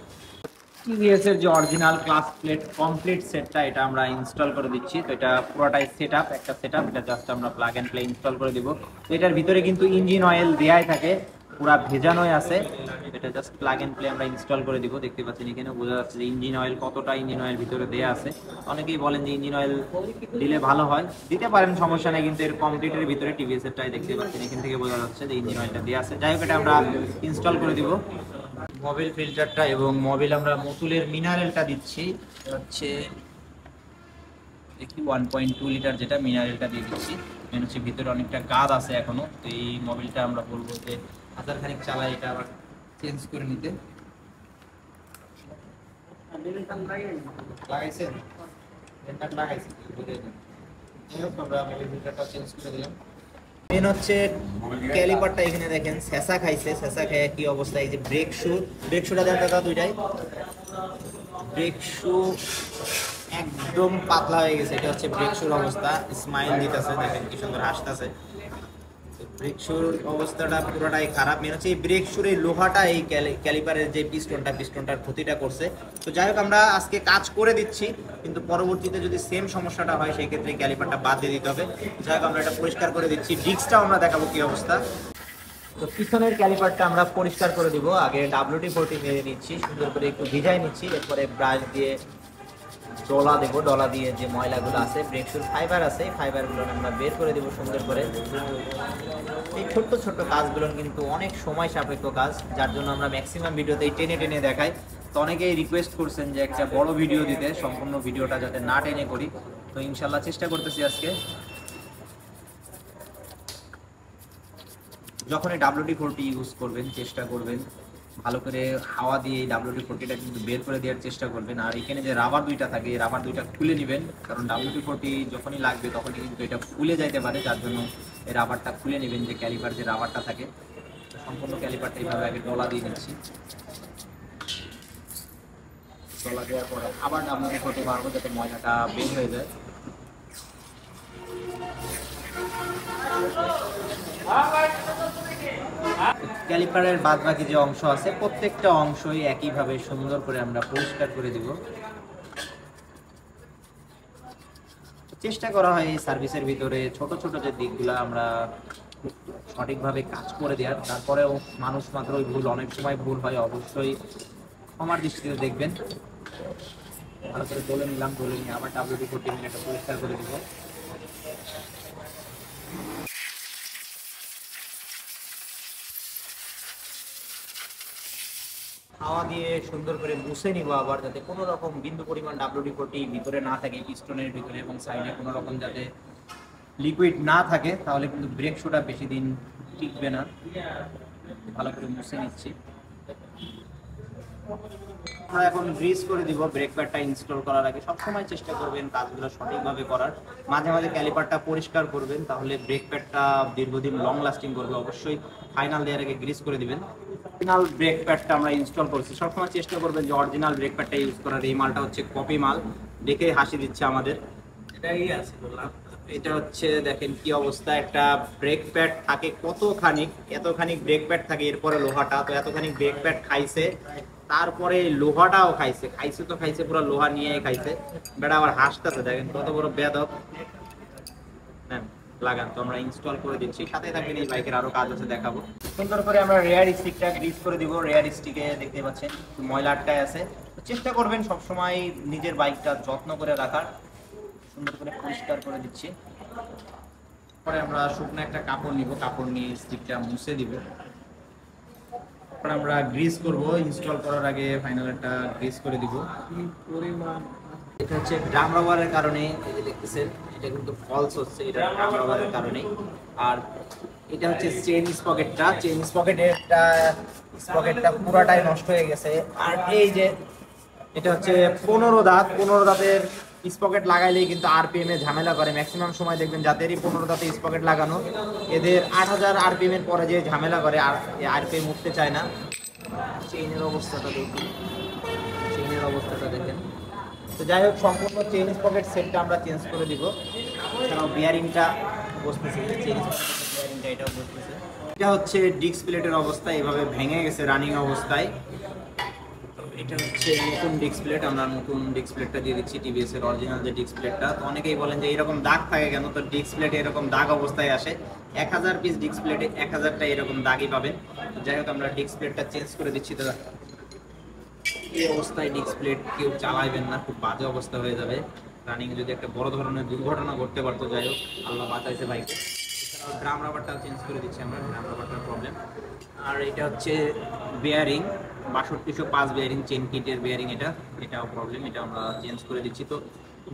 টিভিএস এর যে অরিজিনাল ক্লাস প্লেট কমপ্লিট সেটটা, এটা আমরা ইনস্টল করে দিচ্ছি। তো এটা পুরোটাই সেটআপ, একটা সেটআপ। এটা জাস্ট আমরা প্লাগ এন্ড প্লে ইনস্টল করে দিব। তো এটার ভিতরে কিন্তু ইঞ্জিন অয়েল দেয়াই থাকে, পুরো ভেজানোই আছে। এটা জাস্ট প্লাগ এন্ড প্লে আমরা ইনস্টল করে দিব। দেখতে পাচ্ছেন এখানে বোঝা যাচ্ছে যে ইঞ্জিন অয়েল কতটা ইঞ্জিন অয়েল ভিতরে দেয়া আছে। অনেকেই বলেন যে ইঞ্জিন অয়েল দিলে ভালো হয়, দিতে পারেন, সমস্যা নেই। কিন্তু এর কমপ্লিটের ভিতরে টিভিএস এরটাই দেখতে পাচ্ছেন, এখান থেকে বোঝা যাচ্ছে যে ইঞ্জিন অয়েলটা দেয়া আছে। যাই হোক এটা আমরা ইনস্টল করে দিব। মোবিল ফিল্টারটা এবং মোবিল আমরা মতুলের মিনারেলটা দিচ্ছি, হচ্ছে 1.2 লিটার, যেটা মিনারেলটা দিয়ে দিচ্ছি। মেন হচ্ছে ভিতরে অনেকটা গাদ আছে এখনো। তো এই মোবিলটা আমরা বলবো যে হাজার খানিক চালাই, এটা আবার চেঞ্জ করে নিতে। লাগাইছেন? লাগাইছি, আমরা মোবিল ফিল্টারটা চেঞ্জ করে দিলাম। মেন হচ্ছে ক্যালিপারটা, এখানে দেখেন শেষা খাইছে। শেষা খেয়ে কি অবস্থা। এই যে ব্রেক শুটা দেন দাদা, দুইটাই ব্রেক শু একদম পাতলা হয়ে গেছে। এটা হচ্ছে ব্রেক শুর অবস্থা। স্মাইল দিতেছে, দেখেন কি সুন্দর হাসতেছে। ব্রেক শুর অবস্থাটা পুরোটাই খারাপ। মেন হচ্ছে এই ব্রেক শুর এই লোহাটা এই ক্যালিপারের যে পিস্টনটার ক্ষতিটা করছে। তো যাই হোক আমরা আজকে কাজ করে দিচ্ছি, কিন্তু পরবর্তীতে যদি সেম সমস্যাটা হয় সেই ক্ষেত্রে ক্যালিপারটা বাদ দিয়ে দিতে হবে। যাই হোক আমরা এটা পরিষ্কার করে দিচ্ছি। ডিস্কটাও আমরা দেখাবো কি অবস্থা। তো পিছনের ক্যালিপারটা আমরা পরিষ্কার করে দিব। আগে WD-40 মেরে নিচ্ছি, সুন্দর করে একটু ভিজাই নিচ্ছি। এরপরে ব্রাশ দিয়ে ডলা দেবো, ডলা দিয়ে যে ময়লাগুলো আছে, ব্রেক শুর ফাইবার আছে, এই ফাইবারগুলো আমরা বের করে দেবো সুন্দর করে। এই ছোট্ট ছোট্ট কাজগুলো কিন্তু অনেক সময় সাপেক্ষ কাজ, যার জন্য আমরা ম্যাক্সিমাম ভিডিওতেই টেনে টেনে দেখাই। তো অনেকেই রিকোয়েস্ট করছেন যে একটা বড় ভিডিও দিতে, সম্পূর্ণ ভিডিওটা যাতে না টেনে করি। তো ইনশাল্লাহ চেষ্টা করতেছি আজকে। যখন এই WD-40 ইউজ করবেন চেষ্টা করবেন ভালো করে হাওয়া দিয়ে এই WD-40টা কিন্তু বের করে দেওয়ার চেষ্টা করবেন। আর এখানে যে রাবার দুইটা থাকে এই রাবার দুইটা খুলে নেবেন, কারণ WD-40 যখনই লাগবে তখনই কিন্তু এটা ফুলে যাইতে পারে, যার জন্য এই রাবারটা খুলে নেবেন, যে ক্যালিপার যে রাবারটা থাকে। সম্পূর্ণ ক্যালিপারটা এইভাবে আগে ডলা দিয়ে নিচ্ছি। ডলা দেওয়ার পরে আবার WD-40 মারবো যাতে ময়লাটা বের হয়ে যায়। ক্যালিপারের বাদবাকি যে অংশ আছে প্রত্যেকটা অংশই একইভাবে সুন্দর করে আমরা পরিষ্কার করে দিব। চেষ্টা করা হয় এই সার্ভিসের ভিতরে ছোট ছোট যে দিকগুলো আমরা সঠিকভাবে কাজ করে দেওয়ার। তারপরেও মানুষ মাত্রই ভুল, অনেক সময় ভুল হয়, অবশ্যই ক্ষমার দৃষ্টিতে দেখবেন। ভালো করে দলে নিলাম, দলে নিয়ে আবার WD-40 মিনিটটা পরিষ্কার করে দিব। হাওয়া দিয়ে সুন্দর করে মুছে নিব আবার, যাতে কোনো রকম বিন্দু পরিমাণ WD-40 ভিতরে না থাকে, পিস্টনের ভিতরে এবং সাইডে কোনো রকম যাতে লিকুইড না থাকে, তাহলে কিন্তু ব্রেক শুটা বেশি দিন টিকবে না। ভালো করে মুছে নিচ্ছি। আমরা এখন গ্রিস করে দিব ব্রেক প্যাডটা ইনস্টল করার আগে। সবসময় চেষ্টা করবেন কাজগুলো সঠিকভাবে করার, মাঝে মাঝে ক্যালিপারটা পরিষ্কার করবেন, তাহলে ব্রেক প্যাডটা দীর্ঘদিন লং লাস্টিং করবে। অবশ্যই ফাইনাল দেওয়ার আগে গ্রিস করে দিবেন। অরিজিনাল ব্রেক প্যাডটা আমরা ইনস্টল করছি, সবসময় চেষ্টা করবেন যে অরিজিনাল ব্রেক প্যাডটা ইউজ করার। এই মালটা হচ্ছে কপি মাল, দেখে হাসি দিচ্ছে আমাদের। এটাই আছে বললাম। এটা হচ্ছে দেখেন কি অবস্থা, একটা ব্রেক প্যাড থাকে কতখানি, এতখানি ব্রেক প্যাড থাকে, এরপরে লোহাটা, তো এতখানি ব্রেক প্যাড খাইছে, তারপরে লোহাটাও খাইছে, তো খাইছে পুরো লোহা নিয়ে খাইছে। বেটা আবার হাসতেছে, দেখেন কত বড় বেয়াদব। লাগান, তো আমরা ইনস্টল করে দিচ্ছি, সাথে থাকবেন, এই বাইকের আরো কাজ আছে দেখাবো। সুন্দর করে আমরা রেয়ার স্টিকটা গ্রিস করে দিব। রেয়ার স্টিকে দেখতে পাচ্ছেন ময়লা আটকায় আছে, তো চেষ্টা করবেন সবসময় নিজের বাইকটা যত্ন করে রাখার। সুন্দর করে পরিষ্কার করে দিচ্ছি। পরে আমরা শুকনো একটা কাপড় নিব, কাপড় নিয়ে স্টিকটা মুছে দিব। পরে আমরা গ্রিস করব, ইনস্টল করার আগে ফাইনাল একটা গ্রিস করে দিব। পরিমাণ এটা হচ্ছে ড্রাম রাবারের কারণে, এই যে দেখতেছেন এটা কিন্তু ফলস হচ্ছে, এটা ড্রাম রাবারের কারণে। আর এটা হচ্ছে চেইন স্পকেটটা, স্পকেটটা পুরাটাই নষ্ট হয়ে গেছে। আর এই যে এটা হচ্ছে 15 দাঁতের স্পকেট লাগাইলেই কিন্তু RPM এ ঝামেলা করে। ম্যাক্সিমাম সময় দেখবেন যাদেরই 15 দাঁতে স্পকেট লাগানো, এদের 8000 RPM এর পরে যে ঝামেলা করে, আর RPM উঠতে চায় না। চেইনের অবস্থাটা দেখেন। তো যাই হোক, সম্পূর্ণ চেইন স্পকেট সেটটা আমরা চেঞ্জ করে দিব। এছাড়াও বিয়ারিংটা বসতেছে, চেইন স্পকেটের বিয়ারিংটা এটাও বসতেছে। এটা হচ্ছে ডিস্ক প্লেটের অবস্থা, এইভাবে ভেঙে গেছে রানিং অবস্থায়। এটা হচ্ছে নতুন ডিস্ক প্লেট, আমরা নতুন ডিস্ক প্লেটটা দিয়ে দিচ্ছি, TVS এর অরিজিনাল যে ডিস্ক প্লেটটা। তো অনেকেই বলেন যে এরকম দাগ থাকে কেন, তো ডিস্ক প্লেটে এরকম দাগ অবস্থায় আসে। 1000 পিস ডিস্ক প্লেটে 1000টা এরকম দাগই পাবেন। যাই হোক, আমরা ডিস্ক প্লেটটা চেঞ্জ করে দিচ্ছি। তো এই অবস্থায় ডিস্ক প্লেট কেউ চালাইবেন না, খুব বাজে অবস্থা হয়ে যাবে। রানিং যদি একটা বড় ধরনের দুর্ঘটনা ঘটতে পারতো। যাই হোক, আল্লাহ বাঁচাইছে বাইকে। ড্রাম রাবারটা চেঞ্জ করে দিচ্ছি আমরা, ড্রাম রাবারটার প্রবলেম। আর এটা হচ্ছে বেয়ারিং, 6205 বেয়ারিং, চেন কিটের বেয়ারিং, এটাও প্রবলেম, এটা আমরা চেঞ্জ করে দিচ্ছি। তো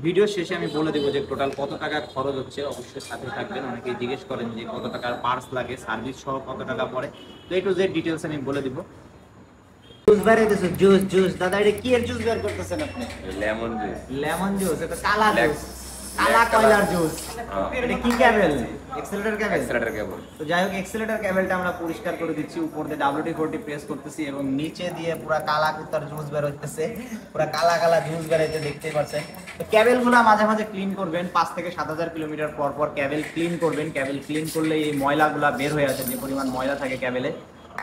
ভিডিও শেষে আমি বলে দেবো যে টোটাল কত টাকা খরচ হচ্ছে, অবশ্যই সাথে থাকবেন। অনেকেই জিজ্ঞেস করেন যে কত টাকার পার্টস লাগে, সার্ভিস সহ কত টাকা পড়ে, তো A to Z ডিটেলস আমি বলে দিব। জুস বের হইতেছে, জুস দাদা, এটা কি এর জুস বের করতেছেন আপনি? লেমন জুস, এটা কালা জুস, কালা কয়লার জুস। এটা কি ক্যাবেল? Accelerator cable. তো যাই হোক, এক্সেলেটর ক্যাবেলটা আমরা পরিষ্কার করে দিচ্ছি। উপর দিয়ে WD-40 প্রেস করতেছি এবং নিচে দিয়ে পুরো কালা কুত্তার জুস বের হইতেছে, পুরো কালা জুস বের হইতে দেখতে পাচ্ছেন। তো ক্যাবেলগুলো মাঝে মাঝে ক্লিন করবেন, 5 থেকে 7000 কিলোমিটার পর পর ক্যাবেল ক্লিন করবেন। ক্যাবেল ক্লিন করলে এই ময়লাগুলো বের হয়ে আসে, যে পরিমাণ ময়লা থাকে ক্যাবেলে।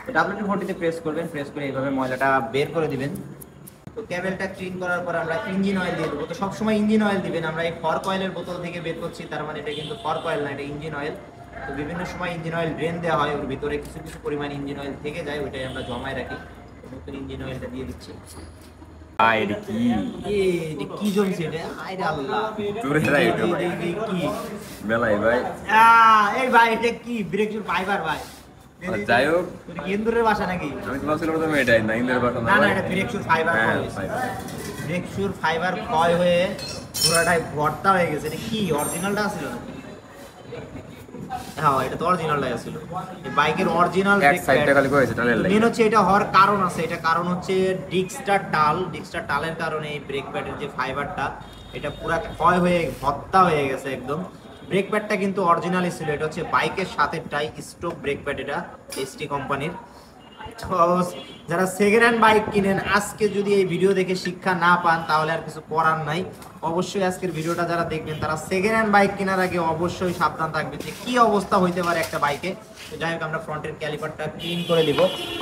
তো WD-40 তে প্রেস করবেন, প্রেস করে এইভাবে ময়লাটা বের করে দিবেন। তো ক্যাবেলটা ক্লিন করার পর আমরা ইঞ্জিন অয়েল দিয়ে দেবো। তো সবসময় ইঞ্জিন অয়েল দিবেন। আমরা এই ফর্ক অয়েলের বোতল থেকে বের করছি, তার মানে এটা কিন্তু ফর্ক অয়েল না, এটা ইঞ্জিন অয়েল। তো বিভিন্ন সময় ইঞ্জিন অয়েল ড্রেন দেওয়া হয়, ওর ভিতরে কিছু পরিমাণ ইঞ্জিন অয়েল থেকে যায়, ওইটাই আমরা জমায় রাখি। নতুন ইঞ্জিন অয়েলটা দিয়ে দিচ্ছি। কি জমছে এটা? আরে আল্লাহ, কি এই ভাই, এটা কি ব্রেক শুর ফাইবার ভাই? যাই হোক, ইন্দুরের বাসা নাকি? আমি তোমার ছিল প্রথমে এটাই না, ইন্দুরের বাসা না, এটা ব্রেক শুর ফাইবার। ব্রেক শুর ফাইবার ক্ষয় হয়ে পুরাটাই ভর্তা হয়ে গেছে। এটা কি অরিজিনালটা ছিল নাকি? হ্যাঁ, এটা তো অরিজিনালটাই ছিল। এই বাইকের অরিজিনাল এক সাইডটা খালি করেছে টানেল মেন হচ্ছে এটা হওয়ার কারণ আছে। এটা কারণ হচ্ছে ডিস্কটার টালের কারণে এই ব্রেক প্যাডের যে ফাইবারটা এটা পুরো ক্ষয় হয়ে ভর্তা হয়ে গেছে একদম। ব্রেক প্যাডটা কিন্তু অরিজিনালই ছিল। এটা হচ্ছে বাইকের সাথেটাই স্ট্রোক ব্রেক প্যাড, এটা এসটি কোম্পানির। তো যারা সেকেন্ড হ্যান্ড বাইক কিনেন, আজকে যদি এই ভিডিও দেখে শিক্ষা না পান তাহলে আর কিছু করার নাই। অবশ্যই আজকের ভিডিওটা যারা দেখবেন তারা সেকেন্ড হ্যান্ড বাইক কেনার আগে অবশ্যই সাবধান থাকবেন যে কি অবস্থা হইতে পারে একটা বাইকে। তো যাই হোক, আমরা ফ্রন্টের ক্যালিপারটা ক্লিন করে দিব।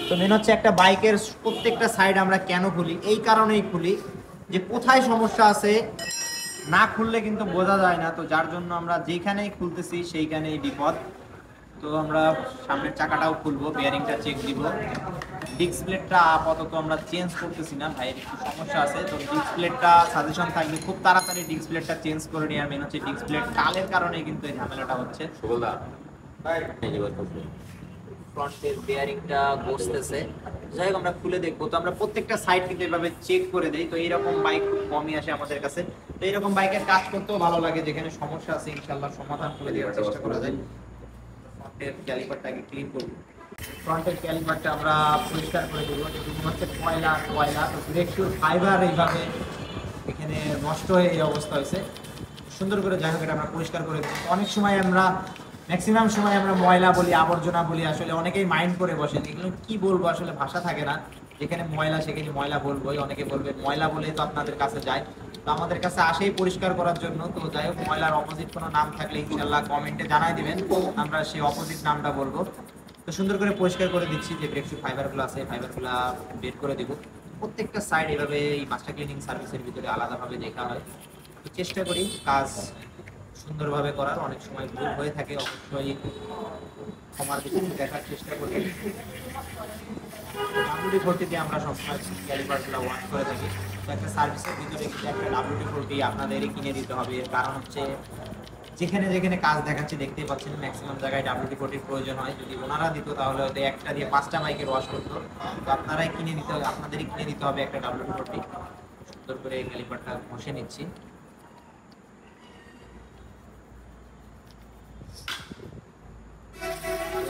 তো মেন হচ্ছে একটা বাইকের প্রত্যেকটা সাইড আমরা কেন খুলি, এই কারণেই খুলি যে কোথায় সমস্যা আছে না খুললে কিন্তু বোঝা যায় না। তো যার জন্য আমরা যেখানেই খুলতেছি সেইখানেই বিপদ। তো আমরা সামনের চাকাটাও খুলবো, বিয়ারিংটা চেক দিব। ডিস্ক প্লেটটা আপাতত আমরা চেঞ্জ করতেছি না, ভাইয়ের একটু সমস্যা আছে। তো ডিস্ক প্লেটটা সাজেশন থাকবে খুব তাড়াতাড়ি ডিস্ক প্লেটটা চেঞ্জ করে নেওয়ার। মেন হচ্ছে ডিস্ক প্লেট টালের কারণে কিন্তু এই ঝামেলাটা হচ্ছে। ফ্রন্টের বিয়ারিংটা বসতেছে। যাই হোক, আমরা খুলে দেখবো। তো আমরা প্রত্যেকটা সাইড কিন্তু এভাবে চেক করে দেই। তো এইরকম বাইক খুব কমই আসে আমাদের কাছে। তো এইরকম বাইকের কাজ করতেও ভালো লাগে, যেখানে সমস্যা আছে ইনশাআল্লাহ সমাধান করে দেওয়ার চেষ্টা করা যায়। ফ্রন্টের ক্যালিপারটাকে ক্লিন করব। ফ্রন্টের ক্যালিপারটা আমরা পরিষ্কার করে দেবো। যেগুলো হচ্ছে কয়লা তো ব্রেক শুর ফাইবার এইভাবে এখানে নষ্ট হয়ে এই অবস্থা হয়েছে। সুন্দর করে যাই হোক এটা আমরা পরিষ্কার করে দেবো। অনেক সময় আমরা ম্যাক্সিমাম সময় আমরা ময়লা বলি, আবর্জনা বলি, আসলে অনেকেই মাইন্ড করে বসেন। এগুলো কি বলবো, আসলে ভাষা থাকে না। যেখানে ময়লা সেখানে ময়লা বলবোই। অনেকে বলবে ময়লা বলেই তো আপনাদের কাছে যায়, তো আমাদের কাছে আসেই পরিষ্কার করার জন্য। তো যাই হোক, ময়লার অপোজিট কোনো নাম থাকলে ইনশাল্লাহ কমেন্টে জানাই দিবেন, আমরা সেই অপোজিট নামটা বলবো। তো সুন্দর করে পরিষ্কার করে দিচ্ছি। যে ব্রেক শু ফাইবারগুলো আছে ফাইবারগুলো বের করে দিব। প্রত্যেকটা সাইড এভাবে এই মাস্টার ক্লিনিং সার্ভিসের ভিতরে আলাদাভাবে দেখা হয়। তো চেষ্টা করি কাজ সুন্দরভাবে করার। অনেক সময় ভুল হয়ে থাকে, অবশ্যই ক্ষমার দৃষ্টিতে দেখার চেষ্টা করি। WD-40 দিয়ে আমরা সবসময় ক্যালিপারগুলো ওয়াশ করে থাকি। তো একটা সার্ভিসের ভিতরে কিন্তু একটা WD-40 আপনাদেরই কিনে দিতে হবে। এর কারণ হচ্ছে যেখানে যেখানে কাজ দেখাচ্ছে দেখতেই পাচ্ছেন ম্যাক্সিমাম জায়গায় WD-40 প্রয়োজন হয়। যদি ওনারা দিত তাহলে হয়তো একটা দিয়ে 5টা বাইকের ওয়াশ করতো। তো আপনারাই কিনে দিতে হবে, আপনাদেরই কিনে দিতে হবে একটা WD-40। সুন্দর করে ক্যালিপারটা ঘষে নিচ্ছি।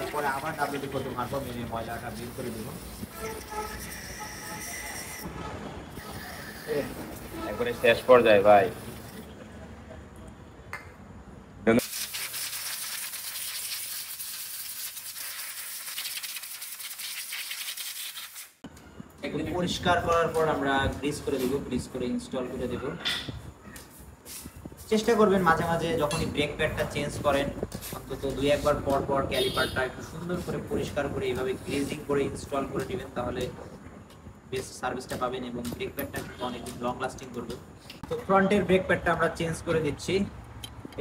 এরপরে আবার WD-40 মারবো, মেরে ময়লাটা বের করে দেব। একবারে শেষ পর্যায়ে ভাই। এগুলি পরিষ্কার করার পর আমরা গ্রিস করে দেব, গ্রিস করে ইনস্টল করে দেব। চেষ্টা করবেন মাঝে মাঝে যখনই ব্রেক প্যাডটা চেঞ্জ করেন অন্তত 2-1 বার পর ক্যালিপারটা একটু সুন্দর করে পরিষ্কার করে এইভাবে গ্রেজিং করে ইনস্টল করে দিবেন, তাহলে বেস্ট সার্ভিসটা পাবেন এবং ব্রেক প্যাডটা অনেক লং লাস্টিং করবে। তো ফ্রন্টের ব্রেক প্যাডটা আমরা চেঞ্জ করে দিচ্ছি।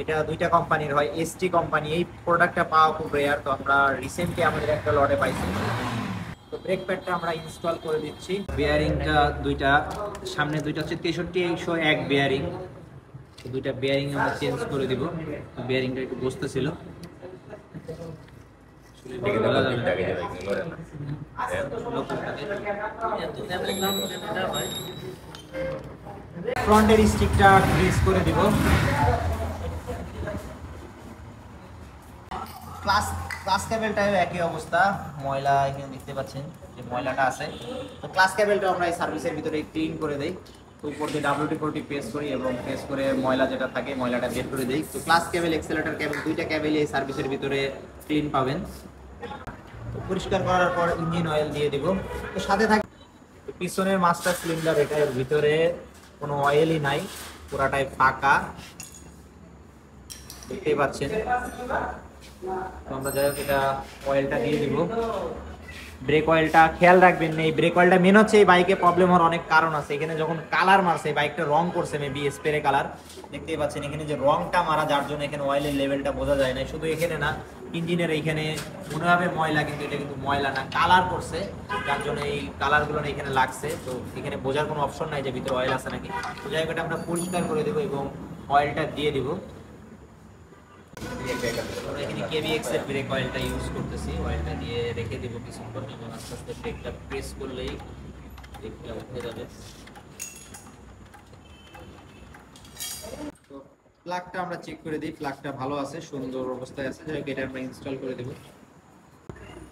এটা দুইটা কোম্পানির হয়, এসটি কোম্পানি। এই প্রোডাক্টটা পাওয়া খুব রেয়ার, তো আমরা রিসেন্টলি আমাদের একটা লটে পাইছি। তো ব্রেক প্যাডটা আমরা ইনস্টল করে দিচ্ছি। বেয়ারিংটা দুইটা, সামনে দুইটা হচ্ছে 63-101 বেয়ারিং। তো দুইটা বেয়ারিং আমরা চেঞ্জ করে দিব। তো বেয়ারিংটা একটু বসতেছিল, ফ্রন্টের স্টিকটা গ্রিস করে দিব। ক্লাস কেবলটাও একই অবস্থা, ময়লা এখানে দেখতে পাচ্ছেন যে ময়লাটা আছে। তো ক্লাস কেবলটা আমরা এই সার্ভিসের ভিতরে ক্লিন করে দেই। তো উপর দিয়ে WD-40 পেস্ট করি এবং পেস্ট করে ময়লা যেটা থাকে ময়লাটা বের করে দেই। তো ক্লাস কেবল, এক্সেলেটর কেবল, দুইটা কেবলই এই সার্ভিসের ভিতরে ক্লিন পাবেন। তো পরিষ্কার করার পর ইঞ্জিন অয়েল দিয়ে দিব। তো সাথে থাকে পিছনের মাস্টার সিলিন্ডার, এটা এর ভিতরে কোনো অয়েলই নাই, পুরাটাই ফাঁকা দেখতেই পাচ্ছেন। তো আমরা যাই হোক এটা অয়েলটা দিয়ে দিব। ব্রেক অয়েলটা খেয়াল রাখবেন, এই ব্রেক অয়েলটা মেন হচ্ছে এই বাইকে প্রবলেম হওয়ার অনেক কারণ আছে। এখানে যখন কালার মারছে, বাইকটা রং করছে মেবি স্প্রে কালার, দেখতেই পাচ্ছেন এখানে যে রংটা মারা, যার জন্য এখানে অয়েলের লেভেলটা বোঝা যায় না। শুধু এখানে না, ইঞ্জিনের এইখানে মনে হবে ময়লা, কিন্তু এটা কিন্তু ময়লা না, কালার করছে, যার জন্য এই কালারগুলো এখানে লাগছে। তো এখানে বোঝার কোনো অপশন নাই যে ভিতরে অয়েল আছে নাকি। তো যাই হোক এটা আমরা পরিষ্কার করে দেবো এবং অয়েলটা দিয়ে দিব। আমরা এখানে KBX এর ব্রেক অয়েলটা ইউজ করতেছি। অয়েলটা দিয়ে রেখে দেবো কিছুক্ষণ এবং আস্তে আস্তে ব্রেকটা প্রেস করলেই ব্রেকটা উঠে যাবে। প্লাগটা আমরা চেক করে দিই, প্লাগটা ভালো আছে, সুন্দর অবস্থায় আছে, যাই হোক এটা আমরা ইনস্টল করে দেব।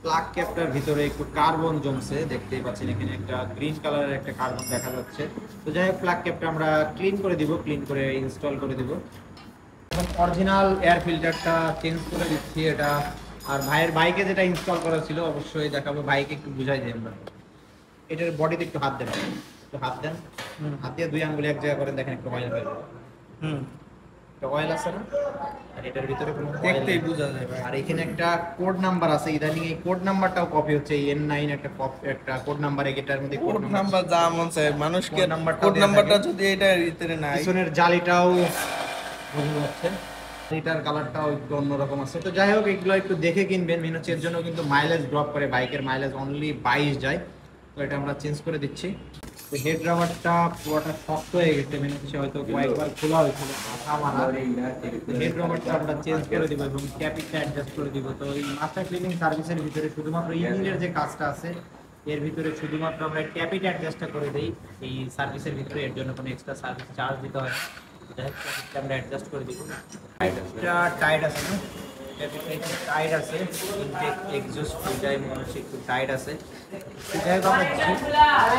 প্লাগ ক্যাপটার ভিতরে একটু কার্বন জমছে, দেখতেই পাচ্ছেন এখানে একটা গ্রিন কালারের একটা কার্বন দেখা যাচ্ছে। তো যাই হোক প্লাগ ক্যাপটা আমরা ক্লিন করে দিব, ক্লিন করে ইনস্টল করে দিব। এখন অরিজিনাল এয়ার ফিল্টারটা চেঞ্জ করে দিচ্ছি এটা। আর ভাইয়ের বাইকে যেটা ইনস্টল করা ছিল অবশ্যই দেখাবো, বাইকে একটু বুঝাই দিই আমরা। এটার বডিতে একটু হাত দেন, একটু হাত দেন, হাত দিয়ে 2 আঙ্গুলে এক জায়গা করেন, দেখেন একটু অয়েল হয়ে যাবে। একটা অয়েল আছে না, আর এটার ভিতরে কোনো দেখতেই বোঝা যায় ভাই। আর এখানে একটা কোড নাম্বার আছে, ইদানিং এই কোড নাম্বারটাও কপি হচ্ছে, N9 একটা কোড নাম্বার, এটার মধ্যে কোড নাম্বার যা মন চায় মানুষকে, কোড নাম্বারটা যদি এটা ভিতরে নাই, পিছনের জালিটাও বন্ধ হচ্ছে, এটার কালারটাও একটু অন্যরকম আছে। তো যাই হোক এগুলো একটু দেখে কিনবেন, মেন হচ্ছে এর জন্য কিন্তু মাইলেজ ড্রপ করে, বাইকের মাইলেজ অনলি 22 যায়। তো এটা আমরা চেঞ্জ করে দিচ্ছি। তো হেড রাবারটা পুরোটা শক্ত হয়ে গেছে, মেন হচ্ছে হয়তো কয়েকবার খোলা হয়েছিল, মাথা মারা। হেড রাবারটা আমরা চেঞ্জ করে দিব এবং ক্যাপিংটা অ্যাডজাস্ট করে দিব। তো এই মাস্টার ক্লিনিং সার্ভিসের ভিতরে শুধুমাত্র ইঞ্জিনের যে কাজটা আছে এর ভিতরে শুধুমাত্র আমরা ক্যাপিটা অ্যাডজাস্টটা করে দেই এই সার্ভিসের ভিতরে, এর জন্য কোনো এক্সট্রা সার্ভিস চার্জ দিতে হয় না। যাই হোক ক্যাপিটা আমরা অ্যাডজাস্ট করে দিব। এটা টাইট আছে না, ক্যাপিটা একটু টাইট আছে, ইনটেক এক্সজস্ট দুইটাই মনে হচ্ছে একটু টাইট আছে। যাই হোক আমরা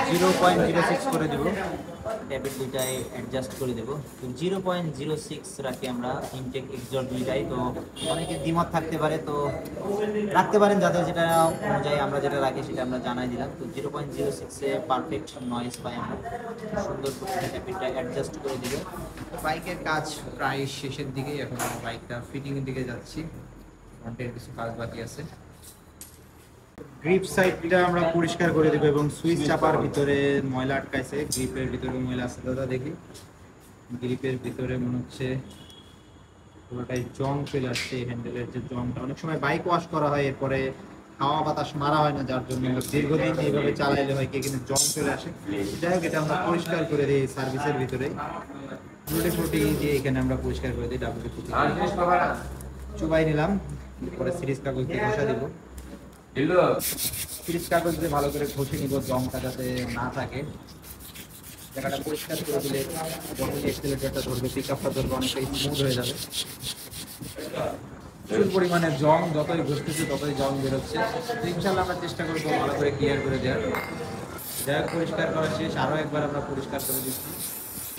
0.06 করে দেবো, ট্যাবের দুইটাই অ্যাডজাস্ট করে দেবো। তো 0.06 রাখি আমরা ইনটেক এক্সজস্ট দুইটাই। তো অনেকে দ্বিমত থাকতে পারে, তো রাখতে পারেন যাদের যেটা অনুযায়ী, আমরা যেটা রাখি সেটা আমরা জানাই দিলাম। তো 0.06-এ পারফেক্ট নয়েজ পাই আমরা, সুন্দর করে ট্যাবেরটা অ্যাডজাস্ট করে দেবো। বাইকের কাজ প্রায় শেষের দিকে, এখন আমরা বাইকটা ফিটিংয়ের দিকে যাচ্ছি, ফ্রন্টের কিছু কাজ বাকি আছে। গ্রিপ সাইডটা আমরা পরিষ্কার করে দেবো এবং সুইচ চাপার ভিতরে ময়লা আটকাইছে, গ্রিপের ভিতরে ময়লা আছে দাদা দেখি, গ্রিপের ভিতরে মনে হচ্ছে পুরোটাই জং চলে আসছে, হ্যান্ডেলের যে জংটা, অনেক সময় বাইক ওয়াশ করা হয় এরপরে হাওয়া বাতাস মারা হয় না, যার জন্য দীর্ঘদিন এইভাবে চালাইলে হয় কি কিন্তু জং চলে আসে। যাই হোক এটা আমরা পরিষ্কার করে দিই সার্ভিসের ভিতরে, ফুটি দিয়ে এখানে আমরা পরিষ্কার করে দিই, WD-40 চুবাই নিলাম, পরে সিরিজ কাগজ দিয়ে ঘষা দিব। সিরিজ কাগজ দিয়ে ভালো করে ঘষে নিব, জংটা যাতে না থাকে। জায়গাটা পরিষ্কার করে দিলে এক্সেলেটরটা ধরবে, পিকআপটা ধরবে, অনেকটাই স্মুথ হয়ে যাবে। প্রচুর পরিমাণে জং, যতই ঘষতেছে ততই জং বেরোচ্ছে। তো ইনশাল্লাহ আমরা চেষ্টা করবো ভালো করে ক্লিয়ার করে দেওয়ার। যাই হোক পরিষ্কার করা শেষ, আরও একবার আমরা পরিষ্কার করে দিচ্ছি।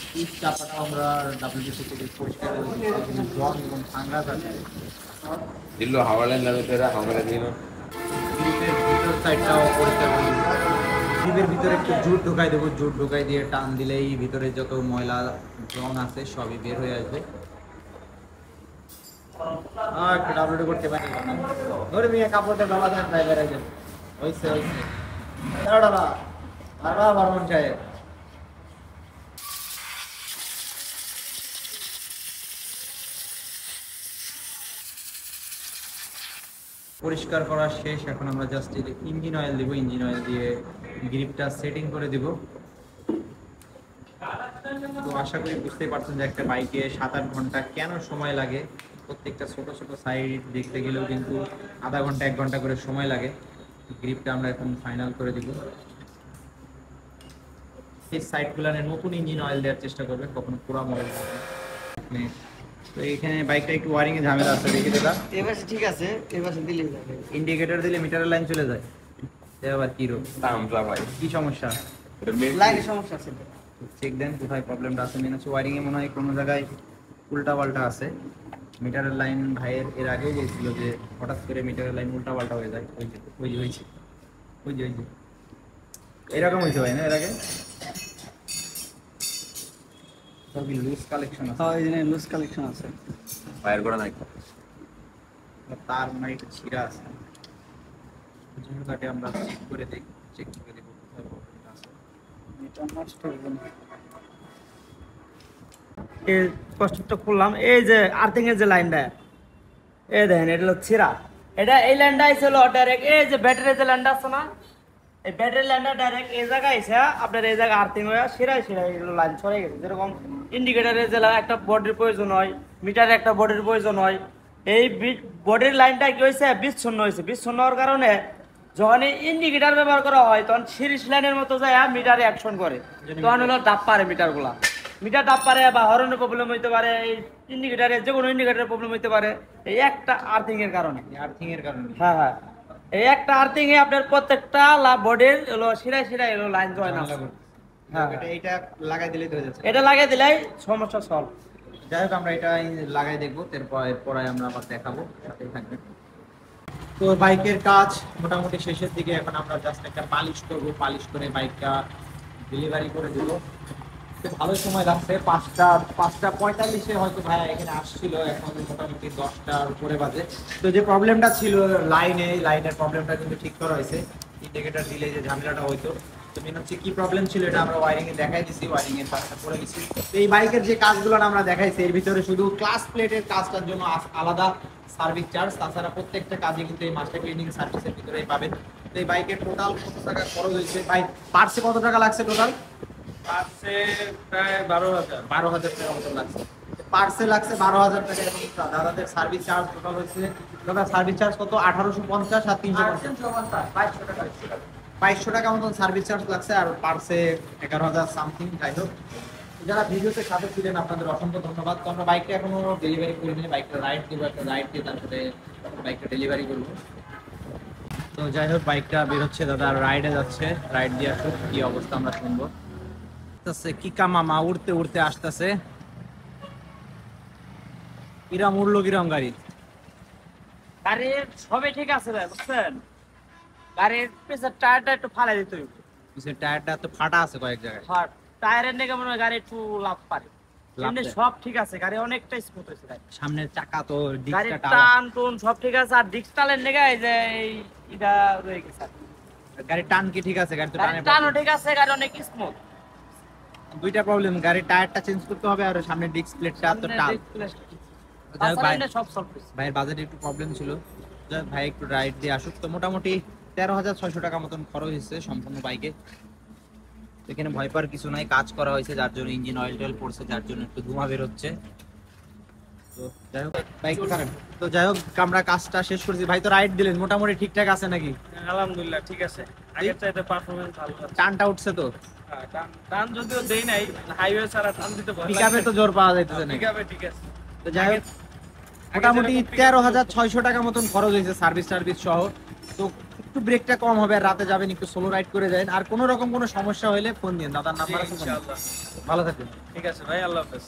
সুইচ চাপাটাও আমরা WD-40 থেকে পরিষ্কার করে দিচ্ছি, কিন্তু জং এবং ফাঙ্গাস আছে। দিল হাওয়ালে লাগে তেরা হাওয়ালে দিল গ্রিপের ভিতর সাইডটাও পরিষ্কার করে দিব। গ্রিপের ভিতরে একটু জুট ঢোকাই দেবো, জুট ঢোকাই দিয়ে টান দিলেই ভিতরে যত ময়লা জং আছে সবই বের হয়ে আসবে। একটু ডাবলুডি করতে পারি না, ধরে নিয়ে কাপড়টা ডালা দেন ড্রাইভার একজন, হয়েছে হয়েছে ডালা আরবা বর্মন সাহেব। পরিষ্কার করা শেষ, এখন আমরা জাস্ট ইঞ্জিন অয়েল দিব, ইঞ্জিন অয়েল দিয়ে গ্রিপটা সেটিং করে দিব। তো আশা করি বুঝতেই পারছেন যে একটা বাইকে 7-8 ঘন্টা কেন সময় লাগে, প্রত্যেকটা ছোট ছোট সাইড দেখতে গেলেও কিন্তু আধা ঘন্টা 1 ঘন্টা করে সময় লাগে। গ্রিপটা আমরা এখন ফাইনাল করে দিব। এই সাইডগুলানে নতুন ইঞ্জিন অয়েল দেওয়ার চেষ্টা করবেন, কখনো পুরা মডেল। তো এইখানে বাইকটা একটু ওয়ারিং এ ঝামেলা আছে, দেখি দাদা এবার ঠিক আছে, এবার দিলেই যাবে। ইন্ডিকেটর দিলে মিটারের লাইন চলে যায়, আবার কি রোগ, তামলা ভাই কি সমস্যা, লাইনের সমস্যা আছে। চেক দেন কোথায় প্রবলেমটা আছে। মেন হচ্ছে ওয়ারিং এ মনে হয় কোনো জায়গায় উল্টা পাল্টা আছে। মিটারের লাইন ভাইয়ের এর আগেও বলছিল যে হঠাৎ করে মিটারের লাইন উল্টা পাল্টা হয়ে যায়, ওই যে হয়েছে, ওই যে এরকম হয়েছে ভাই না এর আগে, সবই লুজ কালেকশন আছে। হ্যাঁ, এই জন্য লুজ কালেকশন আছে। ফায়ার করে নাই তার মানে একটু ছিঁড়া আছে, ঝুঁকাটে আমরা চেক করে দেখি, চেক করে দেখব কোথায় প্রবলেমটা আছে। এটা নষ্ট হবে না। এই কষ্টটা খুললাম, এই যে আর্থিং এর যে লাইনটা, এই দেখেন এটা হলো ছিঁড়া। এটা এই লাইনটা ছিল ডাইরেক্ট, এই যে ব্যাটারির যে লাইনটা আছে না, এই ব্যাটারি লাইনটা ডাইরেক্ট এই জায়গায় এসে আপনার এই জায়গায় আর্থিং হয়ে ছিঁড়াই এগুলো লাইন ছড়ে গেছে। যেরকম ইন্ডিকেটারের যে একটা বডির প্রয়োজন হয়, মিটারে একটা বডির প্রয়োজন হয়, এই বডির লাইনটা কি হয়েছে বিচ্ছিন্ন হয়েছে। বিচ্ছিন্ন হওয়ার কারণে যখন ইন্ডিকেটার ব্যবহার করা হয় তখন সিরিজ লাইনের মতো যায় মিটারে অ্যাকশন করে, তখন হলো ডাব পারে মিটারগুলা। মিটার ডাব পারে বা হর্নের প্রবলেম হইতে পারে, এই ইন্ডিকেটারে যে কোনো ইন্ডিকেটারের প্রবলেম হইতে পারে এই একটা আর্থিং এর কারণে। আর্থিং এর কারণে। হ্যাঁ হ্যাঁ, এই একটা আর্থিং এ আপনার প্রত্যেকটা বডির হলো শিরায় শিরায় হলো লাইন জয়েন আছে। হ্যাঁ এটা লাগাই দিলেই তো হয়ে যাচ্ছে। এটা লাগিয়ে দিলেই সমস্যা সলভ। যাই হোক আমরা এটা লাগাই দেখবো, এরপরে আমরা আবার দেখাবো, সাথেই থাকবেন। তো বাইকের কাজ মোটামুটি শেষের দিকে, এখন আমরা জাস্ট একটা পালিশ করবো, পালিশ করে বাইকটা ডেলিভারি করে দেবো। ভালো সময় লাগছে, 5:45-এ হয়তো ভাইয়া এখানে আসছিল, এখন মোটামুটি 10টার উপরে বাজে। তো যে প্রবলেমটা ছিল লাইনের প্রবলেমটা কিন্তু ঠিক করা হয়েছে। ইন্ডিকেটর দিলে যে ঝামেলাটা হইতো, তো মেন হচ্ছে কি প্রবলেম ছিল এটা আমরা ওয়ারিং এ দেখাই দিছি, ওয়ারিং এর কাজটা করে দিছি। তো এই বাইকের যে কাজগুলো আমরা দেখাইছি এর ভিতরে শুধু ক্লাস প্লেটের কাজটার জন্য আলাদা সার্ভিস চার্জ, তাছাড়া প্রত্যেকটা কাজে কিন্তু এই মাস্টার ক্লিনিং সার্ভিসের ভিতরেই পাবেন। তো এই বাইকের টোটাল কত টাকা খরচ হয়েছে, বাইক পার্টসে কত টাকা লাগছে টোটাল? পার্টসে প্রায় 12,000 টাকা মতো লাগছে। পার্সে লাগছে 12,000 টাকা। এবং দাদাদের সার্ভিস চার্জ টোটাল হচ্ছে, দাদা সার্ভিস চার্জ কত? 1850 আর 350, 2200 টাকা মতন সার্ভিস চার্জ লাগছে। আর পার্সে 11,000 সামথিং। যাই হোক, যারা ভিডিওতে সাথে ছিলেন আপনাদের অসংখ্য ধন্যবাদ। তো আমরা বাইকটা এখনো ডেলিভারি করিনি, বাইকটা রাইড দেবো, একটা রাইড দিয়ে তারপরে বাইকটা ডেলিভারি করবো। তো যাই হোক বাইকটা বেরোচ্ছে, দাদা রাইডে যাচ্ছে, রাইড দিয়ে আসুক, কি অবস্থা আমরা শুনবো। কিকা মামা উড়তে উড়তে আসতেছে, কিরম উড়লো কিরম গাড়ি? গাড়ির সবই ঠিক আছে ভাই, বুঝছেন? গাড়ির পিছের টায়ারটা একটু ফালাই দিতে হইব। পিছের টায়ারটা তো ফাটা আছে কয়েক জায়গায়। আর টায়ারের নিকে মনে হয় গাড়ি একটু লাভ পারে, এমনি দেয়। সব ঠিক আছে, গাড়ি অনেকটা স্মুথ হয়েছে গাড়ি। সামনের চাকা তো গাড়ির ডিস্কটা টান টুন সব ঠিক আছে, আর ডিস্কটালের নিকে এই যে এটা রয়ে গেছে। গাড়ির টান কি ঠিক আছে? গাড়ি তো গাড়ির টানে টানও ঠিক আছে, গাড়ি অনেক স্মুথ। দুইটা প্রবলেম, গাড়ির টায়ারটা চেঞ্জ করতে হবে আর সামনের ডিস্ক প্লেটটা তো টান। সব সলভ হয়েছে। ভাইয়ের বাজেটে একটু প্রবলেম ছিল, যাই ভাই একটু রাইড দিয়ে আসুক। তো মোটামুটি 13,600 টাকা মতন খরচ হয়েছে সম্পূর্ণ বাইকে। এখানে ভয় পাওয়ার কিছু নাই, কাজ করা হয়েছে যার জন্য ইঞ্জিন অয়েল টয়েল পড়ছে, যার জন্য একটু ধোঁয়া বের হচ্ছে। তো যাই হোক বাইক খারাপ, তো যাই হোক আমরা কাজটা শেষ করছি। ভাই তো রাইড দিলেন, মোটামুটি ঠিকঠাক আছে নাকি? আলহামদুলিল্লাহ ঠিক আছে, আগের চাইতে পারফরম্যান্স ভালো আছে। টানটা উঠছে তো? হ্যাঁ, টান যদিও দেই নাই, হাইওয়ে ছাড়া টান দিতে ভয় পিকআপে তো জোর পাওয়া যাইতেছে না। পিকআপে ঠিক আছে। তো যাই হোক মোটামুটি 13,600 টাকা মতন খরচ হয়েছে সার্ভিস সহ। তো একটু ব্রেকটা কম হবে, আর রাতে যাবেন একটু সোলো রাইড করে যাবেন। আর কোনো রকম কোনো সমস্যা হলে ফোন দিন, দাদার নাম্বার আছে। ইনশাআল্লাহ। ভালো থাকবেন। ঠিক আছে ভাই, আল্লাহ হাফেজ।